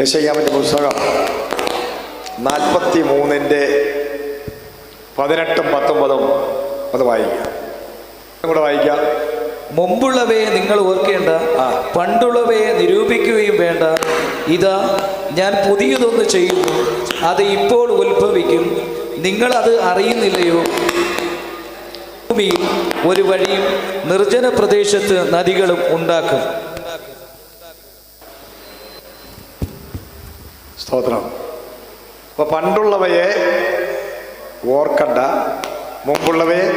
യെശയ്യാവിന്റെ പുസ്തകം 43-ന്റെ 18-ഉം 19-ഉം അത് വായിക്കാം. കൂടെ വായിക്കാം. മുമ്പുള്ളവയെ നിങ്ങൾ ഓർക്കേണ്ട, പണ്ടുള്ളവയെ നിരൂപിക്കുകയും വേണ്ട. ഇതാ, ഞാൻ പുതിയതൊന്ന് ചെയ്യുന്നു, അത് ഇപ്പോൾ ഉത്ഭവിക്കും. നിങ്ങളത് അറിയുന്നില്ലയോ? ഭൂമിയിൽ ഒരു വഴിയും നിർജ്ജന പ്രദേശത്ത് നദികളും ഉണ്ടാക്കും. സ്തോത്രം. അപ്പൊ പണ്ടുള്ളവയെ ഓർക്കണ്ട, മുമ്പുള്ളവയെ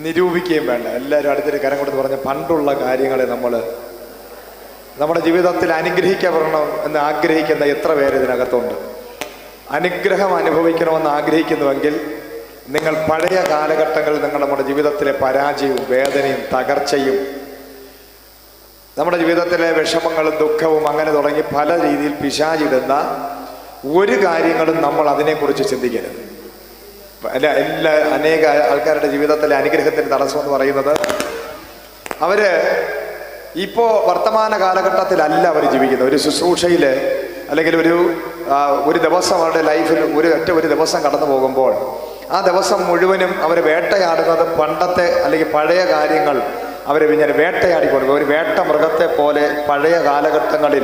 നിരൂപിക്കുകയും വേണ്ട. എല്ലാവരും അടുത്തൊരു കരം കൊടുത്ത് പറഞ്ഞ പണ്ടുള്ള കാര്യങ്ങളെ നമ്മുടെ ജീവിതത്തിൽ അനുഗ്രഹിക്കപ്പെടണം എന്ന് ആഗ്രഹിക്കുന്ന എത്ര പേര് ഇതിനകത്തുണ്ട്? അനുഗ്രഹം അനുഭവിക്കണമെന്ന് ആഗ്രഹിക്കുന്നുവെങ്കിൽ നിങ്ങൾ പഴയ കാലഘട്ടങ്ങളിൽ നമ്മുടെ ജീവിതത്തിലെ പരാജയവും വേദനയും തകർച്ചയും നമ്മുടെ ജീവിതത്തിലെ വിഷമങ്ങളും ദുഃഖവും അങ്ങനെ തുടങ്ങി പല രീതിയിൽ പിശാചിടുന്ന ഒരു കാര്യങ്ങളും നമ്മൾ അതിനെക്കുറിച്ച് ചിന്തിക്കരുത്. അനേക ആൾക്കാരുടെ ജീവിതത്തിലെ അനുഗ്രഹത്തിന് തടസ്സം എന്ന് പറയുന്നത് അവര് ഇപ്പോൾ വർത്തമാന കാലഘട്ടത്തിലല്ല അവർ ജീവിക്കുന്നത്. ഒരു ശുശ്രൂഷയിൽ അല്ലെങ്കിൽ ഒരു ദിവസം അവരുടെ ലൈഫിൽ ഒരു ദിവസം കടന്നു പോകുമ്പോൾ ആ ദിവസം മുഴുവനും അവർ വേട്ടയാടുന്നത് പണ്ടത്തെ അല്ലെങ്കിൽ പഴയ കാര്യങ്ങൾ അവരെ ഇങ്ങനെ വേട്ടയാടിക്കൊണ്ടു. ഒരു വേട്ട മൃഗത്തെ പോലെ പഴയ കാലഘട്ടങ്ങളിൽ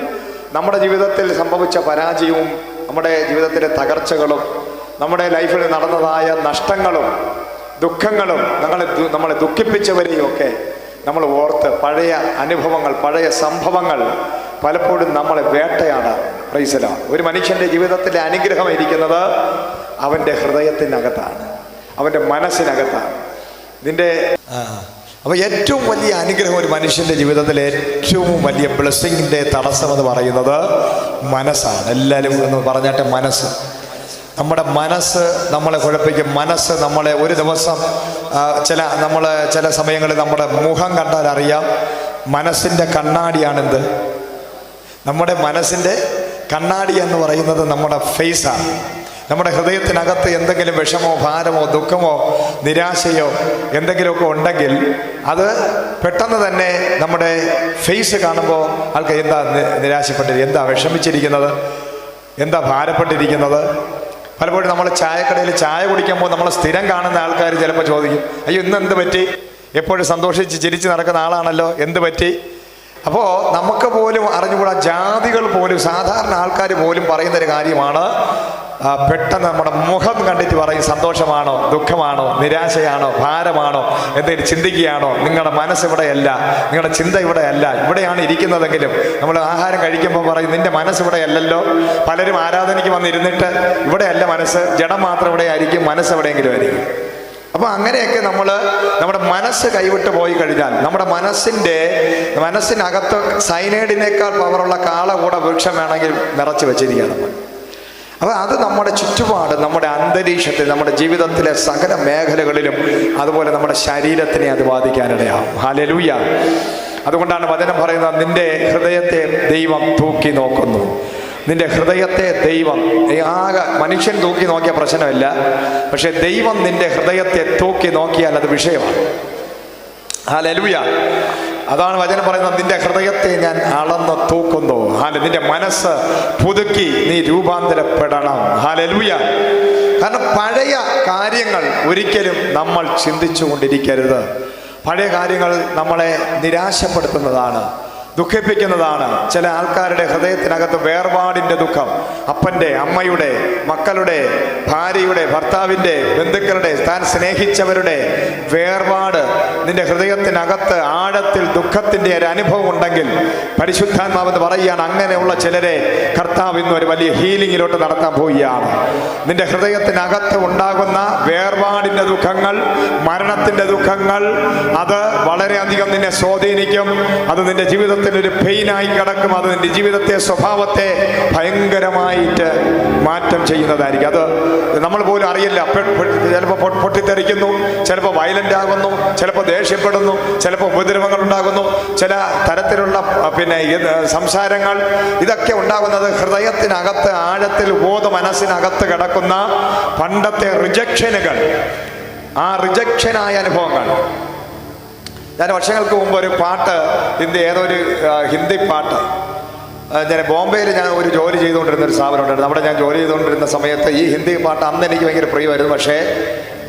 നമ്മുടെ ജീവിതത്തിൽ സംഭവിച്ച പരാജയവും നമ്മുടെ ജീവിതത്തിലെ തകർച്ചകളും നമ്മുടെ ലൈഫിൽ നടന്നതായ നഷ്ടങ്ങളും ദുഃഖങ്ങളും നമ്മളെ ദുഃഖിപ്പിച്ചവരെയും ഒക്കെ നമ്മൾ ഓർത്ത് പഴയ അനുഭവങ്ങൾ പഴയ സംഭവങ്ങൾ പലപ്പോഴും നമ്മളെ വേട്ടയാടാം. Price the Lord. ഒരു മനുഷ്യൻ്റെ ജീവിതത്തിലെ അനുഗ്രഹം ഇരിക്കുന്നത് അവൻ്റെ ഹൃദയത്തിനകത്താണ്, അവൻ്റെ മനസ്സിനകത്താണ്. അപ്പോൾ ഏറ്റവും വലിയ അനുഗ്രഹം ഒരു മനുഷ്യൻ്റെ ജീവിതത്തിലെ ഏറ്റവും വലിയ ബ്ലെസ്സിങ്ങിൻ്റെ തടസ്സം എന്ന് പറയുന്നത് മനസ്സാണ്. എല്ലാവരും എന്ന് പറഞ്ഞാട്ടെ, മനസ്സ്. നമ്മുടെ മനസ്സ് നമ്മളെ കുഴപ്പിക്കും. മനസ്സ് നമ്മളെ ഒരു ദിവസം ചില സമയങ്ങളിൽ നമ്മുടെ മുഖം കണ്ടാൽ അറിയാം മനസ്സിൻ്റെ കണ്ണാടിയാണെന്ത്. നമ്മുടെ മനസ്സിൻ്റെ കണ്ണാടി എന്ന് പറയുന്നത് നമ്മുടെ ഫേസാണ്. നമ്മുടെ ഹൃദയത്തിനകത്ത് എന്തെങ്കിലും വിഷമോ ഭാരമോ ദുഃഖമോ നിരാശയോ എന്തെങ്കിലുമൊക്കെ ഉണ്ടെങ്കിൽ അത് പെട്ടെന്ന് തന്നെ നമ്മുടെ ഫേസ് കാണുമ്പോൾ ആൾക്ക് എന്താ നിരാശപ്പെട്ടിരിക്കുന്നത്, എന്താ വിഷമിച്ചിരിക്കുന്നത്, എന്താ ഭാരപ്പെട്ടിരിക്കുന്നത്. പലപ്പോഴും നമ്മൾ ചായക്കടയിൽ ചായ കുടിക്കുമ്പോൾ നമ്മൾ സ്ഥിരം കാണുന്ന ആൾക്കാർ ചിലപ്പോൾ ചോദിക്കും, അയ്യോ ഇന്ന് എന്ത് പറ്റി? എപ്പോഴും സന്തോഷിച്ച് ചിരിച്ച് നടക്കുന്ന ആളാണല്ലോ, എന്ത് പറ്റി? അപ്പോൾ നമുക്ക് പോലും അറിഞ്ഞുകൂടാ, ജാതികൾ പോലും സാധാരണ ആൾക്കാർ പോലും പറയുന്നൊരു കാര്യമാണ്, പെട്ടെന്ന് നമ്മുടെ മുഖം കണ്ടിട്ട് പറയും സന്തോഷമാണോ ദുഃഖമാണോ നിരാശയാണോ ഭാരമാണോ എന്തെങ്കിലും ചിന്തിക്കുകയാണോ. നിങ്ങളുടെ മനസ്സ് ഇവിടെയല്ല, നിങ്ങളുടെ ചിന്ത ഇവിടെയല്ല, ഇവിടെയാണ് ഇരിക്കുന്നതെങ്കിലും നമ്മൾ ആഹാരം കഴിക്കുമ്പോൾ പറയും നിന്റെ മനസ്സ് ഇവിടെ അല്ലല്ലോ. പലരും ആരാധനയ്ക്ക് വന്നിരുന്നിട്ട് ഇവിടെയല്ല മനസ്സ്, ജഡം മാത്രം ഇവിടെ ആയിരിക്കും, മനസ്സ് എവിടെയെങ്കിലും ആയിരിക്കും. അപ്പോൾ അങ്ങനെയൊക്കെ നമ്മുടെ മനസ്സ് കൈവിട്ട് പോയി കഴിഞ്ഞാൽ നമ്മുടെ മനസ്സിനകത്ത് സൈനൈഡിനേക്കാൾ പവറുള്ള കാളകൂട വൃക്ഷം വേണമെങ്കിൽ നിറച്ച് വെച്ചിരിക്കുക നമ്മൾ. അപ്പോൾ അത് നമ്മുടെ ചുറ്റുപാട്, നമ്മുടെ അന്തരീക്ഷത്തിൽ, നമ്മുടെ ജീവിതത്തിലെ സകല മേഖലകളിലും അതുപോലെ നമ്മുടെ ശരീരത്തിനെ അത് ബാധിക്കാനിടയാവും. ഹല്ലേലൂയ. അതുകൊണ്ടാണ് വചനം പറയുന്നത്, നിന്റെ ഹൃദയത്തെ ദൈവം തൂക്കി നോക്കുന്നു. നിന്റെ ഹൃദയത്തെ ദൈവം, ആകെ മനുഷ്യൻ തൂക്കി നോക്കിയ പ്രശ്നമില്ല, പക്ഷെ ദൈവം നിന്റെ ഹൃദയത്തെ തൂക്കി നോക്കിയാൽ അത് വിഷയമാണ്. ഹല്ലേലൂയ. അതാണ് വചനം പറയുന്നത്, നിന്റെ ഹൃദയത്തെ ഞാൻ അളന്ന് തൂക്കുന്നു. നിന്റെ മനസ്സ് പുതുക്കി നീ രൂപാന്തരപ്പെടണം. ഹല്ലേലൂയ. കാരണം പഴയ കാര്യങ്ങൾ ഒരിക്കലും നമ്മൾ ചിന്തിച്ചു കൊണ്ടിരിക്കരുത്. പഴയ കാര്യങ്ങൾ നമ്മളെ നിരാശപ്പെടുത്തുന്നതാണ്, ദുഃഖിപ്പിക്കുന്നതാണ്. ചില ആൾക്കാരുടെ ഹൃദയത്തിനകത്ത് വേർപാടിൻ്റെ ദുഃഖം, അപ്പൻ്റെ അമ്മയുടെ മക്കളുടെ ഭാര്യയുടെ ഭർത്താവിൻ്റെ ബന്ധുക്കളുടെ താൻ സ്നേഹിച്ചവരുടെ വേർപാട് നിന്റെ ഹൃദയത്തിനകത്ത് ആഴത്തിൽ ദുഃഖത്തിൻ്റെ ഒരു അനുഭവം ഉണ്ടെങ്കിൽ പരിശുദ്ധാത്മാവെന്ന് പറയുകയാണ്, അങ്ങനെയുള്ള ചിലരെ കർത്താവ് ഇന്ന് ഒരു വലിയ ഹീലിങ്ങിലോട്ട് നടത്താൻ പോവുകയാണ്. നിന്റെ ഹൃദയത്തിനകത്ത് ഉണ്ടാകുന്ന വേർപാടിൻ്റെ ദുഃഖങ്ങൾ, മരണത്തിൻ്റെ ദുഃഖങ്ങൾ, അത് വളരെയധികം നിന്നെ സ്വാധീനിക്കും. അത് നിന്റെ ജീവിതത്തിൽ ഒരു പെയിനായി കിടക്കും. അത് നിന്റെ ജീവിതത്തെ സ്വഭാവത്തെ ഭയങ്കരമായിട്ട് മാറ്റം ചെയ്യുന്നതായിരിക്കും. അത് നമ്മൾ പോലും അറിയില്ല. ചിലപ്പോൾ പൊട്ടിത്തെറിക്കുന്നു, ചിലപ്പോൾ വയലന്റ് ആകുന്നു, ചിലപ്പോൾ ദേഷ്യപ്പെടുന്നു, ചിലപ്പോൾ ഉപദ്രവങ്ങൾ ഉണ്ടാകുന്നു, ചില തരത്തിലുള്ള സംസാരങ്ങൾ. ഇതൊക്കെ ഉണ്ടാകുന്നത് ഹൃദയത്തിനകത്ത് ആഴത്തിൽ മനസ്സിനകത്ത് കിടക്കുന്ന പണ്ടത്തെ റിജക്ഷനുകൾ, ആ റിജക്ഷനായ അനുഭവങ്ങൾ. ഞാൻ വർഷങ്ങൾക്ക് മുമ്പ് ഒരു പാട്ട്, ഏതൊരു ഹിന്ദി പാട്ട്, ഞാൻ ബോംബെയിൽ ഞാൻ ഒരു ജോലി ചെയ്തുകൊണ്ടിരുന്ന ഒരു സ്ഥാപനം ഉണ്ടായിരുന്നു. അവിടെ ഞാൻ ജോലി ചെയ്തുകൊണ്ടിരുന്ന സമയത്ത് ഈ ഹിന്ദി പാട്ട് അന്ന് എനിക്ക് ഭയങ്കര പ്രിയമായിരുന്നു. പക്ഷേ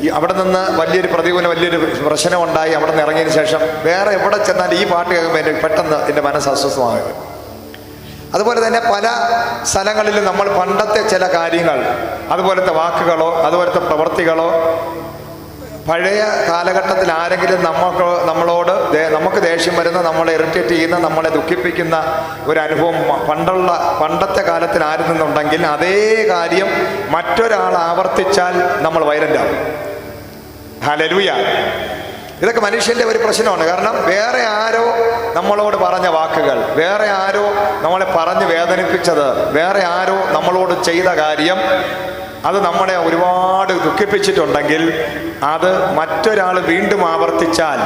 ഈ അവിടെ നിന്ന് വലിയൊരു പ്രശ്നം ഉണ്ടായി. അവിടെ നിന്ന് ഇറങ്ങിയതിന് ശേഷം വേറെ എവിടെ ചെന്നാൽ ഈ പാട്ട് കേൾക്കുമ്പോൾ എൻ്റെ പെട്ടെന്ന് എൻ്റെ മനസ്സ് അസ്വസ്ഥമാകും. അതുപോലെ തന്നെ പല സ്ഥലങ്ങളിലും നമ്മൾ പണ്ടത്തെ ചില കാര്യങ്ങൾ, അതുപോലത്തെ വാക്കുകളോ അതുപോലത്തെ പ്രവൃത്തികളോ, പഴയ കാലഘട്ടത്തിൽ ആരെങ്കിലും നമ്മളോട് നമുക്ക് ദേഷ്യം വരുന്ന, നമ്മളെ ഇറിറ്റേറ്റ് ചെയ്യുന്ന, നമ്മളെ ദുഃഖിപ്പിക്കുന്ന ഒരു അനുഭവം പണ്ടത്തെ കാലത്തിൽ ആരിൽ നിന്നുണ്ടെങ്കിൽ അതേ കാര്യം മറ്റൊരാൾ ആവർത്തിച്ചാൽ നമ്മൾ വൈലൻ്റാവും. ഹല്ലേലൂയ. ഇതൊക്കെ മനുഷ്യൻ്റെ ഒരു പ്രശ്നമാണ്. കാരണം വേറെ ആരോ നമ്മളോട് പറഞ്ഞ വാക്കുകൾ, വേറെ ആരോ നമ്മളെ പറഞ്ഞ് വേദനിപ്പിച്ചത്, വേറെ ആരോ നമ്മളോട് ചെയ്ത കാര്യം, അത് നമ്മളെ ഒരുപാട് ദുഃഖിപ്പിച്ചിട്ടുണ്ടെങ്കിൽ അത് മറ്റൊരാൾ വീണ്ടും ആവർത്തിച്ചാൽ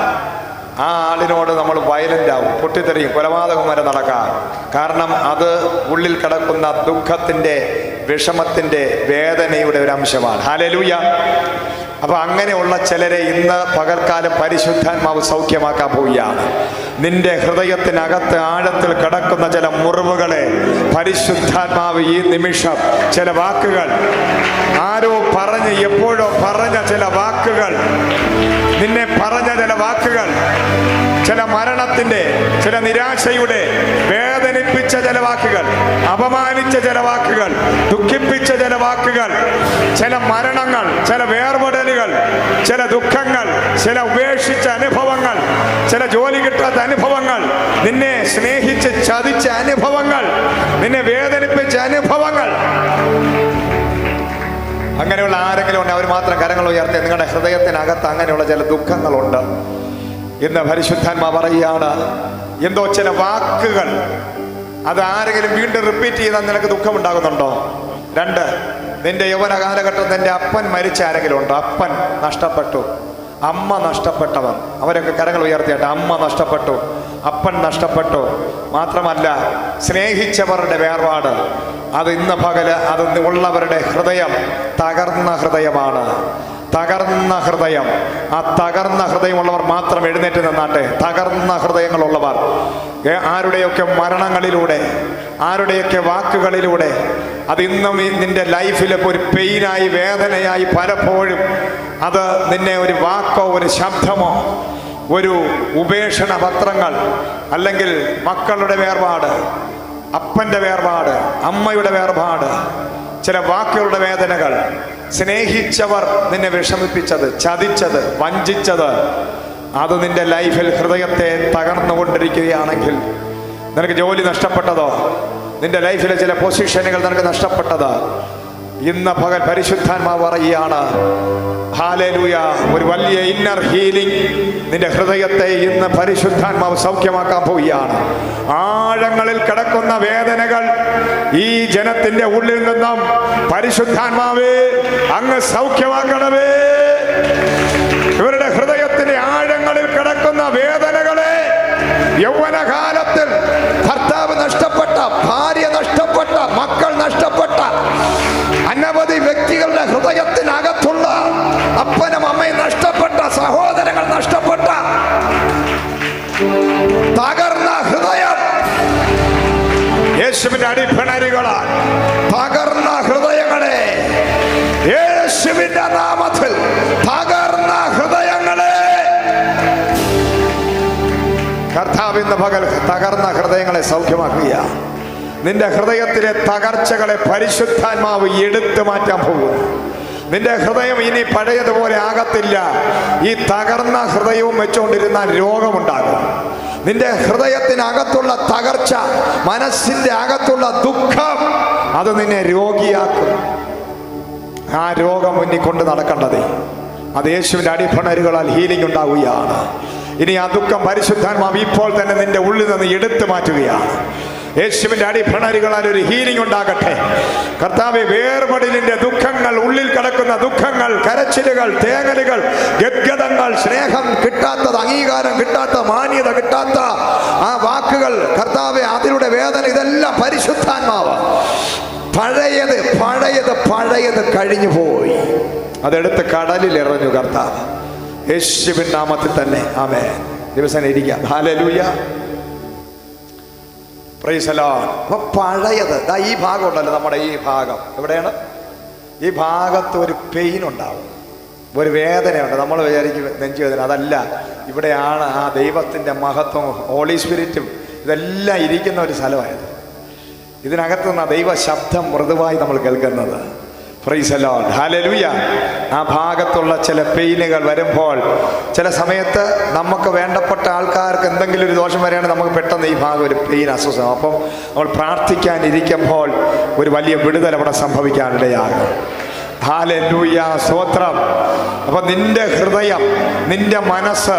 ആ ആളിനോട് നമ്മൾ വയലൻ്റ് ആവും, പൊട്ടിത്തെറിയും, കൊലപാതകം വരെ നടക്കാം. കാരണം അത് ഉള്ളിൽ കിടക്കുന്ന ദുഃഖത്തിൻ്റെ, വിഷമത്തിൻ്റെ, വേദനയുടെ ഒരു അംശമാണ്. ഹല്ലേലൂയ. അപ്പൊ അങ്ങനെയുള്ള ചിലരെ ഇന്ന് പകൽക്കാലം പരിശുദ്ധാത്മാവ് സൗഖ്യമാക്കാൻ പോവുകയാണ്. നിന്റെ ഹൃദയത്തിനകത്ത് ആഴത്തിൽ കിടക്കുന്ന ചില മുറിവുകളെ പരിശുദ്ധാത്മാവ് ഈ നിമിഷം, ചില വാക്കുകൾ, ആരോ പറഞ്ഞ് എപ്പോഴോ പറഞ്ഞ ചില വാക്കുകൾ, നിന്നെ പറഞ്ഞ ചില വാക്കുകൾ, ചില മരണത്തിൻ്റെ, ചില നിരാശയുടെ, വേദനിപ്പിച്ച ചില വാക്കുകൾ, അപമാനിച്ച ചില വാക്കുകൾ, ദുഃഖിപ്പിച്ച ചില വാക്കുകൾ, ചില മരണങ്ങൾ, ചില വേർപെടലുകൾ, ചില ദുഃഖങ്ങൾ, ചില ഉപേക്ഷിച്ച അനുഭവങ്ങൾ, ചില ജോലി കിട്ടാത്ത അനുഭവങ്ങൾ, നിന്നെ സ്നേഹിച്ച് ചതിച്ച അനുഭവങ്ങൾ, നിന്നെ വേദനിപ്പിച്ച അനുഭവങ്ങൾ, അങ്ങനെയുള്ള ആരെങ്കിലും ഉണ്ട് അവർ മാത്രം കരങ്ങൾ ഉയർത്തി. നിങ്ങളുടെ ഹൃദയത്തിനകത്ത് അങ്ങനെയുള്ള ചില ദുഃഖങ്ങളുണ്ട്. ഇന്ന് പരിശുദ്ധാത്മാ പറയുകയാണ്, എന്തോ ചില വാക്കുകൾ അത് ആരെങ്കിലും വീണ്ടും റിപ്പീറ്റ് ചെയ്താൽ നിനക്ക് ദുഃഖമുണ്ടാകുന്നുണ്ടോ? 2, നിന്റെ യൗവന കാലഘട്ടത്തിൽ നിന്റെ അപ്പൻ മരിച്ച ആരെങ്കിലും ഉണ്ടോ? അപ്പൻ നഷ്ടപ്പെട്ടു, അമ്മ നഷ്ടപ്പെട്ടവർ, അവരൊക്കെ കരങ്ങൾ ഉയർത്തിയിട്ട്. അമ്മ നഷ്ടപ്പെട്ടു, അപ്പൻ നഷ്ടപ്പെട്ടു, മാത്രമല്ല സ്നേഹിച്ചവരുടെ വേർപാട്, അത് ഇന്ന് പകല് അത് ഉള്ളവരുടെ ഹൃദയം തകർന്ന ഹൃദയമാണ്. തകർന്ന ഹൃദയം. ആ തകർന്ന ഹൃദയമുള്ളവർ മാത്രം എഴുന്നേറ്റ് നിന്നാട്ടെ. തകർന്ന ഹൃദയങ്ങളുള്ളവർ ആരുടെയൊക്കെ മരണങ്ങളിലൂടെ, ആരുടെയൊക്കെ വാക്കുകളിലൂടെ, അത് ഇന്നും നിന്റെ ലൈഫിൽ ഒരു പെയിനായി, വേദനയായി, പലപ്പോഴും അത് നിന്നെ ഒരു വാക്കോ ഒരു ശബ്ദമോ, ഒരു ഉപേക്ഷണ പത്രങ്ങൾ, അല്ലെങ്കിൽ മക്കളുടെ വേർപാട്, അപ്പൻ്റെ വേർപാട്, അമ്മയുടെ വേർപാട്, ചില വാക്കുകളുടെ വേദനകൾ, സ്നേഹിച്ചവർ നിന്നെ വിഷമിപ്പിച്ചത്, ചതിച്ചത്, വഞ്ചിച്ചത്, അത് നിന്റെ ലൈഫിൽ ഹൃദയത്തെ തകർന്നുകൊണ്ടിരിക്കുകയാണെങ്കിൽ, നിനക്ക് ജോലി നഷ്ടപ്പെട്ടതോ, നിന്റെ ലൈഫിലെ ചില പൊസിഷനുകൾ നിനക്ക് നഷ്ടപ്പെട്ടത്, ഇന്ന് പകൽ പരിശുദ്ധാത്മാവ് പറയുകയാണ്, ഹല്ലേലൂയ, ഒരു വലിയ ഇന്നർ ഹീലിംഗ് നിന്റെ ഹൃദയത്തെ ഇന്ന് പരിശുദ്ധാത്മാവ് സൗഖ്യമാക്കാൻ പോവുകയാണ്. ആഴങ്ങളിൽ കിടക്കുന്ന വേദനകൾ ഈ ജനത്തിന്റെ ഉള്ളിൽ നിന്നും പരിശുദ്ധാത്മാവേ അങ്ങ് സൗഖ്യമാക്കണമേ. ഇവരുടെ ഹൃദയത്തിന്റെ ആഴങ്ങളിൽ കിടക്കുന്ന വേദനകളെ, യൗവനകാലത്തിൽ ഭർത്താവ് നഷ്ടപ്പെട്ട, ഭാര്യ നഷ്ടപ്പെട്ട, മക്കൾ നഷ്ടപ്പെട്ട അനവധി വ്യക്തികളുടെ ഹൃദയത്തിനകത്തുള്ള, അപ്പനും അമ്മയും നഷ്ടപ്പെട്ട, സഹോദരങ്ങൾ നഷ്ടപ്പെട്ട തകർന്ന ഹൃദയം യേശുവിന്റെ അടിപ്പിണരുകളാൽ തകർന്ന ഹൃദയങ്ങളെ, യേശുവിന്റെ നാമത്തിൽ തകർന്ന ഹൃദയങ്ങളെ കർത്താവ് ഇന്ന് പകൽ തകർന്ന ഹൃദയങ്ങളെ സൗഖ്യമാക്കുക. നിന്റെ ഹൃദയത്തിലെ തകർച്ചകളെ പരിശുദ്ധാത്മാവ് എടുത്തു മാറ്റാൻ പോകും. നിന്റെ ഹൃദയം ഇനി പഴയതുപോലെ ആകത്തില്ല. ഈ തകർന്ന ഹൃദയവും വെച്ചുകൊണ്ടിരുന്നാൽ രോഗമുണ്ടാകും. നിന്റെ ഹൃദയത്തിനകത്തുള്ള തകർച്ച, മനസ്സിന്റെ അകത്തുള്ള ദുഃഖം, അത് നിന്നെ രോഗിയാക്കും. ആ രോഗം മുന്നിൽ കൊണ്ട് നടക്കേണ്ടത്, അത് യേശുവിന്റെ അടിപ്പിണരുകളാൽ ഹീലിംഗ് ഉണ്ടാവുകയാണ്. ഇനി ആ ദുഃഖം പരിശുദ്ധാത്മാവ് ഇപ്പോൾ തന്നെ നിന്റെ ഉള്ളിൽ നിന്ന് എടുത്തു മാറ്റുകയാണ്. യേശുവിന്റെ അടിപ്പിണരുകളാൽ ഒരു ഹീലിംഗ് ഉണ്ടാകട്ടെ. കർത്താവേ, വേർപെടലിന്റെ ദുഃഖങ്ങൾ, ഉള്ളിൽ കിടക്കുന്ന ദുഃഖങ്ങൾ, കരച്ചിലുകൾ, തേങ്ങലുകൾ, ഗദ്ഗതങ്ങൾ, സ്നേഹം കിട്ടാത്തത്, അംഗീകാരം കിട്ടാത്ത, മാന്യത കിട്ടാത്ത ആ വാക്കുകൾ, കർത്താവേ, അതിലൂടെ വേദന, ഇതെല്ലാം പരിശുദ്ധാത്മാവ് പഴയത് പഴയത് പഴയത് കഴിഞ്ഞു പോയി, അതെടുത്ത് കടലിൽ എറിഞ്ഞു കർത്താവ്. യേശുവിൻ നാമത്തിൽ തന്നെ ആമേൻ. ദിവസം ഇരിക്കാം. ഹല്ലേലൂയ. Praise the Lord. അപ്പൊ പഴയത് ദാ ഈ ഭാഗം ഉണ്ടല്ലോ, നമ്മുടെ ഈ ഭാഗം എവിടെയാണ്? ഈ ഭാഗത്ത് ഒരു പെയിൻ ഉണ്ടാവും, ഒരു വേദനയുണ്ട്. നമ്മൾ വിചാരിക്കും നെഞ്ചുവേദന, അതല്ല. ഇവിടെയാണ് ആ ദൈവത്തിൻ്റെ മഹത്വം, ഹോളി സ്പിരിറ്റും ഇതെല്ലാം ഇരിക്കുന്ന ഒരു സ്ഥലമായത്. ഇതിനകത്തുനിന്ന് ദൈവ ശബ്ദം മൃദുവായി നമ്മൾ കേൾക്കുന്നത്. Price the Lord, hallelujah. ആ ഭാഗത്തുള്ള ചില പെയിനുകൾ വരുമ്പോൾ, ചില സമയത്ത് നമുക്ക് വേണ്ടപ്പെട്ട ആൾക്കാർക്ക് എന്തെങ്കിലും ഒരു ദോഷം വരികയാണെങ്കിൽ നമുക്ക് പെട്ടെന്ന് ഈ ഭാഗം ഒരു പെയിൻ അസ്വസ്ഥം. അപ്പം നമ്മൾ പ്രാർത്ഥിക്കാനിരിക്കുമ്പോൾ ഒരു വലിയ വിടുതൽ അവിടെ സംഭവിക്കാനിടയാകും. ഹല്ലേലൂയ, സ്തോത്രം. അപ്പൊ നിന്റെ ഹൃദയം, നിന്റെ മനസ്സ്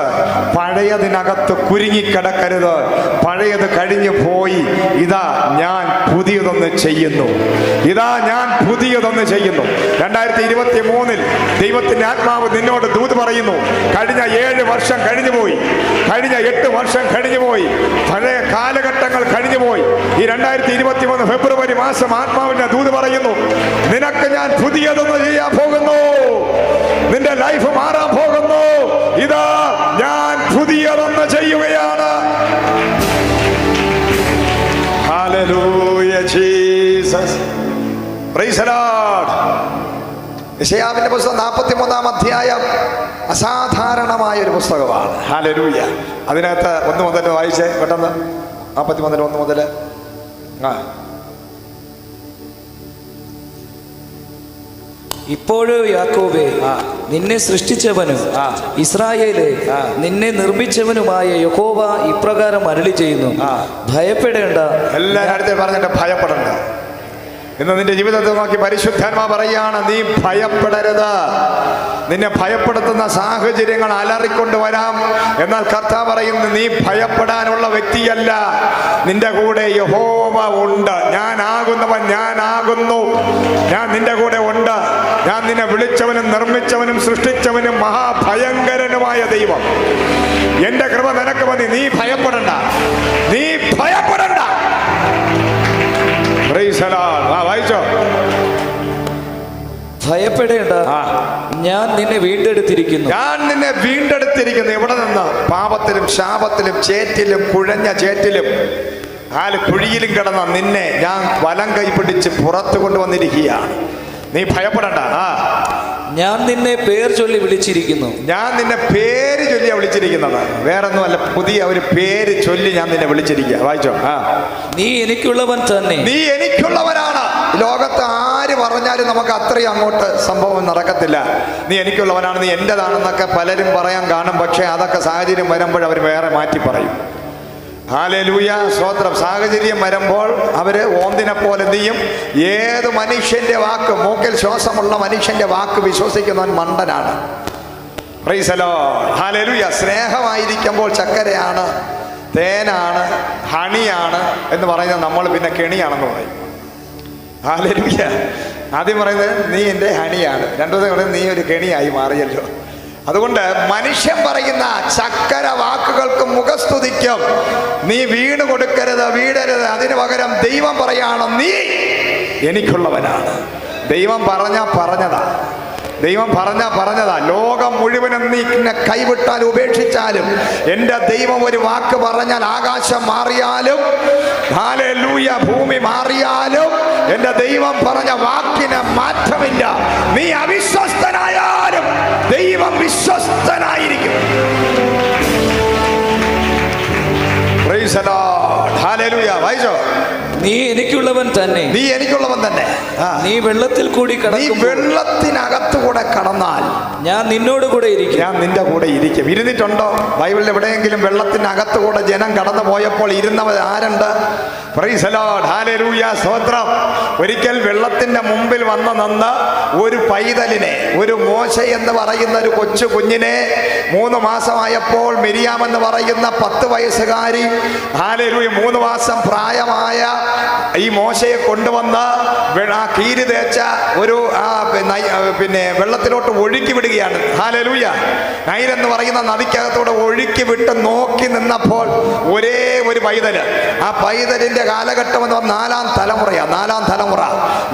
പഴയതിനകത്ത് കുരുങ്ങിക്കിടക്കരുത്. പഴയത് കഴിഞ്ഞു പോയി, ഇതാ ഞാൻ പുതിയതൊന്ന് ചെയ്യുന്നു, ഇതാ ഞാൻ പുതിയതൊന്ന് ചെയ്യുന്നു. 2023 ദൈവത്തിന്റെ ആത്മാവ് നിന്നോട് ദൂത് പറയുന്നു. കഴിഞ്ഞ 7 വർഷം കഴിഞ്ഞു പോയി, കഴിഞ്ഞ 8 വർഷം കഴിഞ്ഞു പോയി, പഴയ കാലഘട്ടങ്ങൾ കഴിഞ്ഞു പോയി. ഈ 2023 ഫെബ്രുവരി മാസം ആത്മാവിന്റെ ദൂത് പറയുന്നു, നിനക്ക് ഞാൻ പുതിയതൊന്ന് ചെയ്യാൻ പോകുന്നു, നിന്റെ ലൈഫ് മാറാൻ പോകുന്നു, ഇതാ ഞാൻ പുതിയതൊന്ന് ചെയ്യുകയാണ്. Hallelujah Jesus, praise the Lord. യെശയ്യാവിന്റെ പുസ്തകം 43-ാം അധ്യായം അസാധാരണമായ ഒരു പുസ്തകമാണ്. ഹല്ലേലൂയ. അതിനകത്ത് 1 മുതൽ വായിച്ചേ പെട്ടെന്ന്. 43 1 മുതൽ. ഇപ്പോഴോ യാക്കോബേ, നിന്നെ സൃഷ്ടിച്ചവനും ഇസ്രായേലേ, നിന്നെ നിർമ്മിച്ചവനുമായ യഹോവ ഇപ്രകാരം അരുളി ചെയ്യുന്നു, ഭയപ്പെടേണ്ട. എല്ലാവരും അടുത്ത് പറഞ്ഞിട്ട് ഭയപ്പെടേണ്ട. ഇന്ന് നിന്റെ ജീവിതത്തെ നോക്കി പരിശുദ്ധാത്മാ പറയാണ്, നീ ഭയപ്പെടരുത്. നിന്നെ ഭയപ്പെടുത്തുന്ന സാഹചര്യങ്ങൾ അലറിക്കൊണ്ട് വരാം, എന്നാൽ കർത്താവ് പറയുന്നു, നീ ഭയപ്പെടാനുള്ള വ്യക്തിയല്ല. നിന്റെ കൂടെ യഹോവ ഉണ്ട്. ഞാനാകുന്നവൻ ഞാനാകുന്നു, ഞാൻ നിന്റെ കൂടെ ഉണ്ട്. ഞാൻ നിന്നെ വിളിച്ചവനും നിർമ്മിച്ചവനും സൃഷ്ടിച്ചവനും മഹാഭയങ്കരനുമായ ദൈവം. എന്റെ കൃപ നിനക്ക് മതി. നീ ഭയപ്പെടണ്ട, നീ ഭയപ്പെടണ്ട. വായിച്ചോ. ഭയപ്പെടേണ്ട, ഞാൻ നിന്നെ വീണ്ടെടുത്തിരിക്കുന്നു. ഞാൻ നിന്നെ വീണ്ടെടുത്തിരിക്കുന്നു. എവിടെ നിന്ന്? പാപത്തിലും ശാപത്തിലും ചേറ്റിലും കുഴഞ്ഞ ചേറ്റിലും കുഴിയിലും കിടന്ന നിന്നെ ഞാൻ വലം കൈ പിടിച്ച് പുറത്തു കൊണ്ടുവന്നിരിക്കുകയാണ്. നീ ഭയപ്പെടണ്ട. ഞാൻ നിന്നെ പേർ ചൊല്ലി വിളിച്ചിരിക്കുന്നു. ഞാൻ നിന്നെ പേര് ചൊല്ലിയാ വിളിച്ചിരിക്കുന്നത്, വേറൊന്നുമല്ല. പുതിയ ഒരു പേര് ചൊല്ലി ഞാൻ നിന്നെ വിളിച്ചിരിക്കുക. വായിച്ചോ. നീ എനിക്കുള്ളവൻ തന്നെ. നീ എനിക്കുള്ളവനാണ്. ലോകത്ത് ആര് പറഞ്ഞാലും നമുക്ക് അത്രയും അങ്ങോട്ട് സംഭവം നടക്കത്തില്ല. നീ എനിക്കുള്ളവനാണ്, നീ എന്റേതാണെന്നൊക്കെ പലരും പറയാൻ കാണും. പക്ഷെ അതൊക്കെ സാഹചര്യം വരുമ്പോൾ അവർ വേറെ മാറ്റി പറയും. ഹല്ലേലൂയ, സ്തോത്രം. സാഹചര്യം വരുമ്പോൾ അവര് ഓന്തിനെ പോലെ എന്ത് ചെയ്യും? ഏത് മനുഷ്യന്റെ വാക്ക്, മൂക്കിൽ ശ്വാസമുള്ള മനുഷ്യന്റെ വാക്ക് വിശ്വസിക്കുന്നവൻ മണ്ടനാണ്. Praise the Lord, hallelujah. സ്നേഹമായിരിക്കുമ്പോൾ ചക്കരയാണ്, തേനാണ്, ഹണിയാണ് എന്ന് പറയുന്നത് നമ്മൾ പിന്നെ കെണിയാണെന്ന് പറയും. ഹല്ലേലൂയ. ആദ്യം പറയുന്നത് നീ എൻ്റെ ഹണിയാണ്, രണ്ടാമത് പറയുന്നത് നീ ഒരു കെണിയായി മാറിയല്ലോ. അതുകൊണ്ട് മനുഷ്യൻ പറയുന്ന ചക്കര വാക്കുകൾക്ക് മുഖസ്തുതിക്കും നീ വീണ് കൊടുക്കരുത്, വീടരുത്. അതിന് പകരം ദൈവം പറയാണ്, നീ എനിക്കുള്ളവനാണ്. ദൈവം പറഞ്ഞതാ, ദൈവം പറഞ്ഞതാ. ലോകം മുഴുവനും നീ കൈവിട്ടാൽ ഉപേക്ഷിച്ചാലും, എൻ്റെ ദൈവം ഒരു വാക്ക് പറഞ്ഞാൽ ആകാശം മാറിയാലും, ഹല്ലേലൂയ, ഭൂമി മാറിയാലും എൻ്റെ ദൈവം പറഞ്ഞ വാക്കിന് മാറ്റമില്ല. നീ അവിശ്വസ്തനായാലും ദൈവം വിശ്വസ്തനായിരിക്കും. Praise the Lord, hallelujah. വായിച്ചോ. നീ എനിക്കുള്ളവൻ തന്നെ. നീ എനിക്കുള്ളവൻ തന്നെ. നീ വെള്ളത്തിൽ കൂടി കടക്കും. വെള്ളത്തിനകത്ത് കൂടെ കടന്നാൽ ഞാൻ നിന്നോട് കൂടെ ഇരിക്കും. ഞാൻ നിന്റെ കൂടെ ഇരിക്കും. ഇരുന്നിട്ടുണ്ടോ ബൈബിളിൽ എവിടെയെങ്കിലും വെള്ളത്തിനകത്ത് കൂടെ ജനം കടന്നു പോയപ്പോൾ ഇരുന്നവർ ആരുണ്ട്? പ്രൈസ് ദി ലോർഡ്, ഹല്ലേലൂയ, സ്തോത്രം. ഒരിക്കൽ വെള്ളത്തിന്റെ മുമ്പിൽ വന്ന് നിന്ന് ഒരു പൈതലിനെ, ഒരു മോശ എന്ന് പറയുന്ന ഒരു കൊച്ചു കുഞ്ഞിനെ, 3 മാസമായപ്പോൾ മിരിയാം എന്ന് പറയുന്ന 10 വയസ്സുകാരി, ഹല്ലേലൂയ, 3 മാസം പ്രായമായ ഈ മോശയെ കൊണ്ടുവന്ന് ആ കീരി തേച്ച ഒരു പിന്നെ വെള്ളത്തിലോട്ട് ഒഴുക്കി വിടുകയാണ്. ഹല്ലേലൂയ. നൈൽ എന്ന് പറയുന്ന നദിക്കകത്തോടെ ഒഴുക്കി വിട്ട് നോക്കി നിന്നപ്പോൾ ഒരേ ഒരു പൈതല്, ആ പൈതലിന്റെ കാലഘട്ടം എന്ന് പറഞ്ഞാൽ 4ാം തലമുറയാണ്. 4ാം തലമുറ.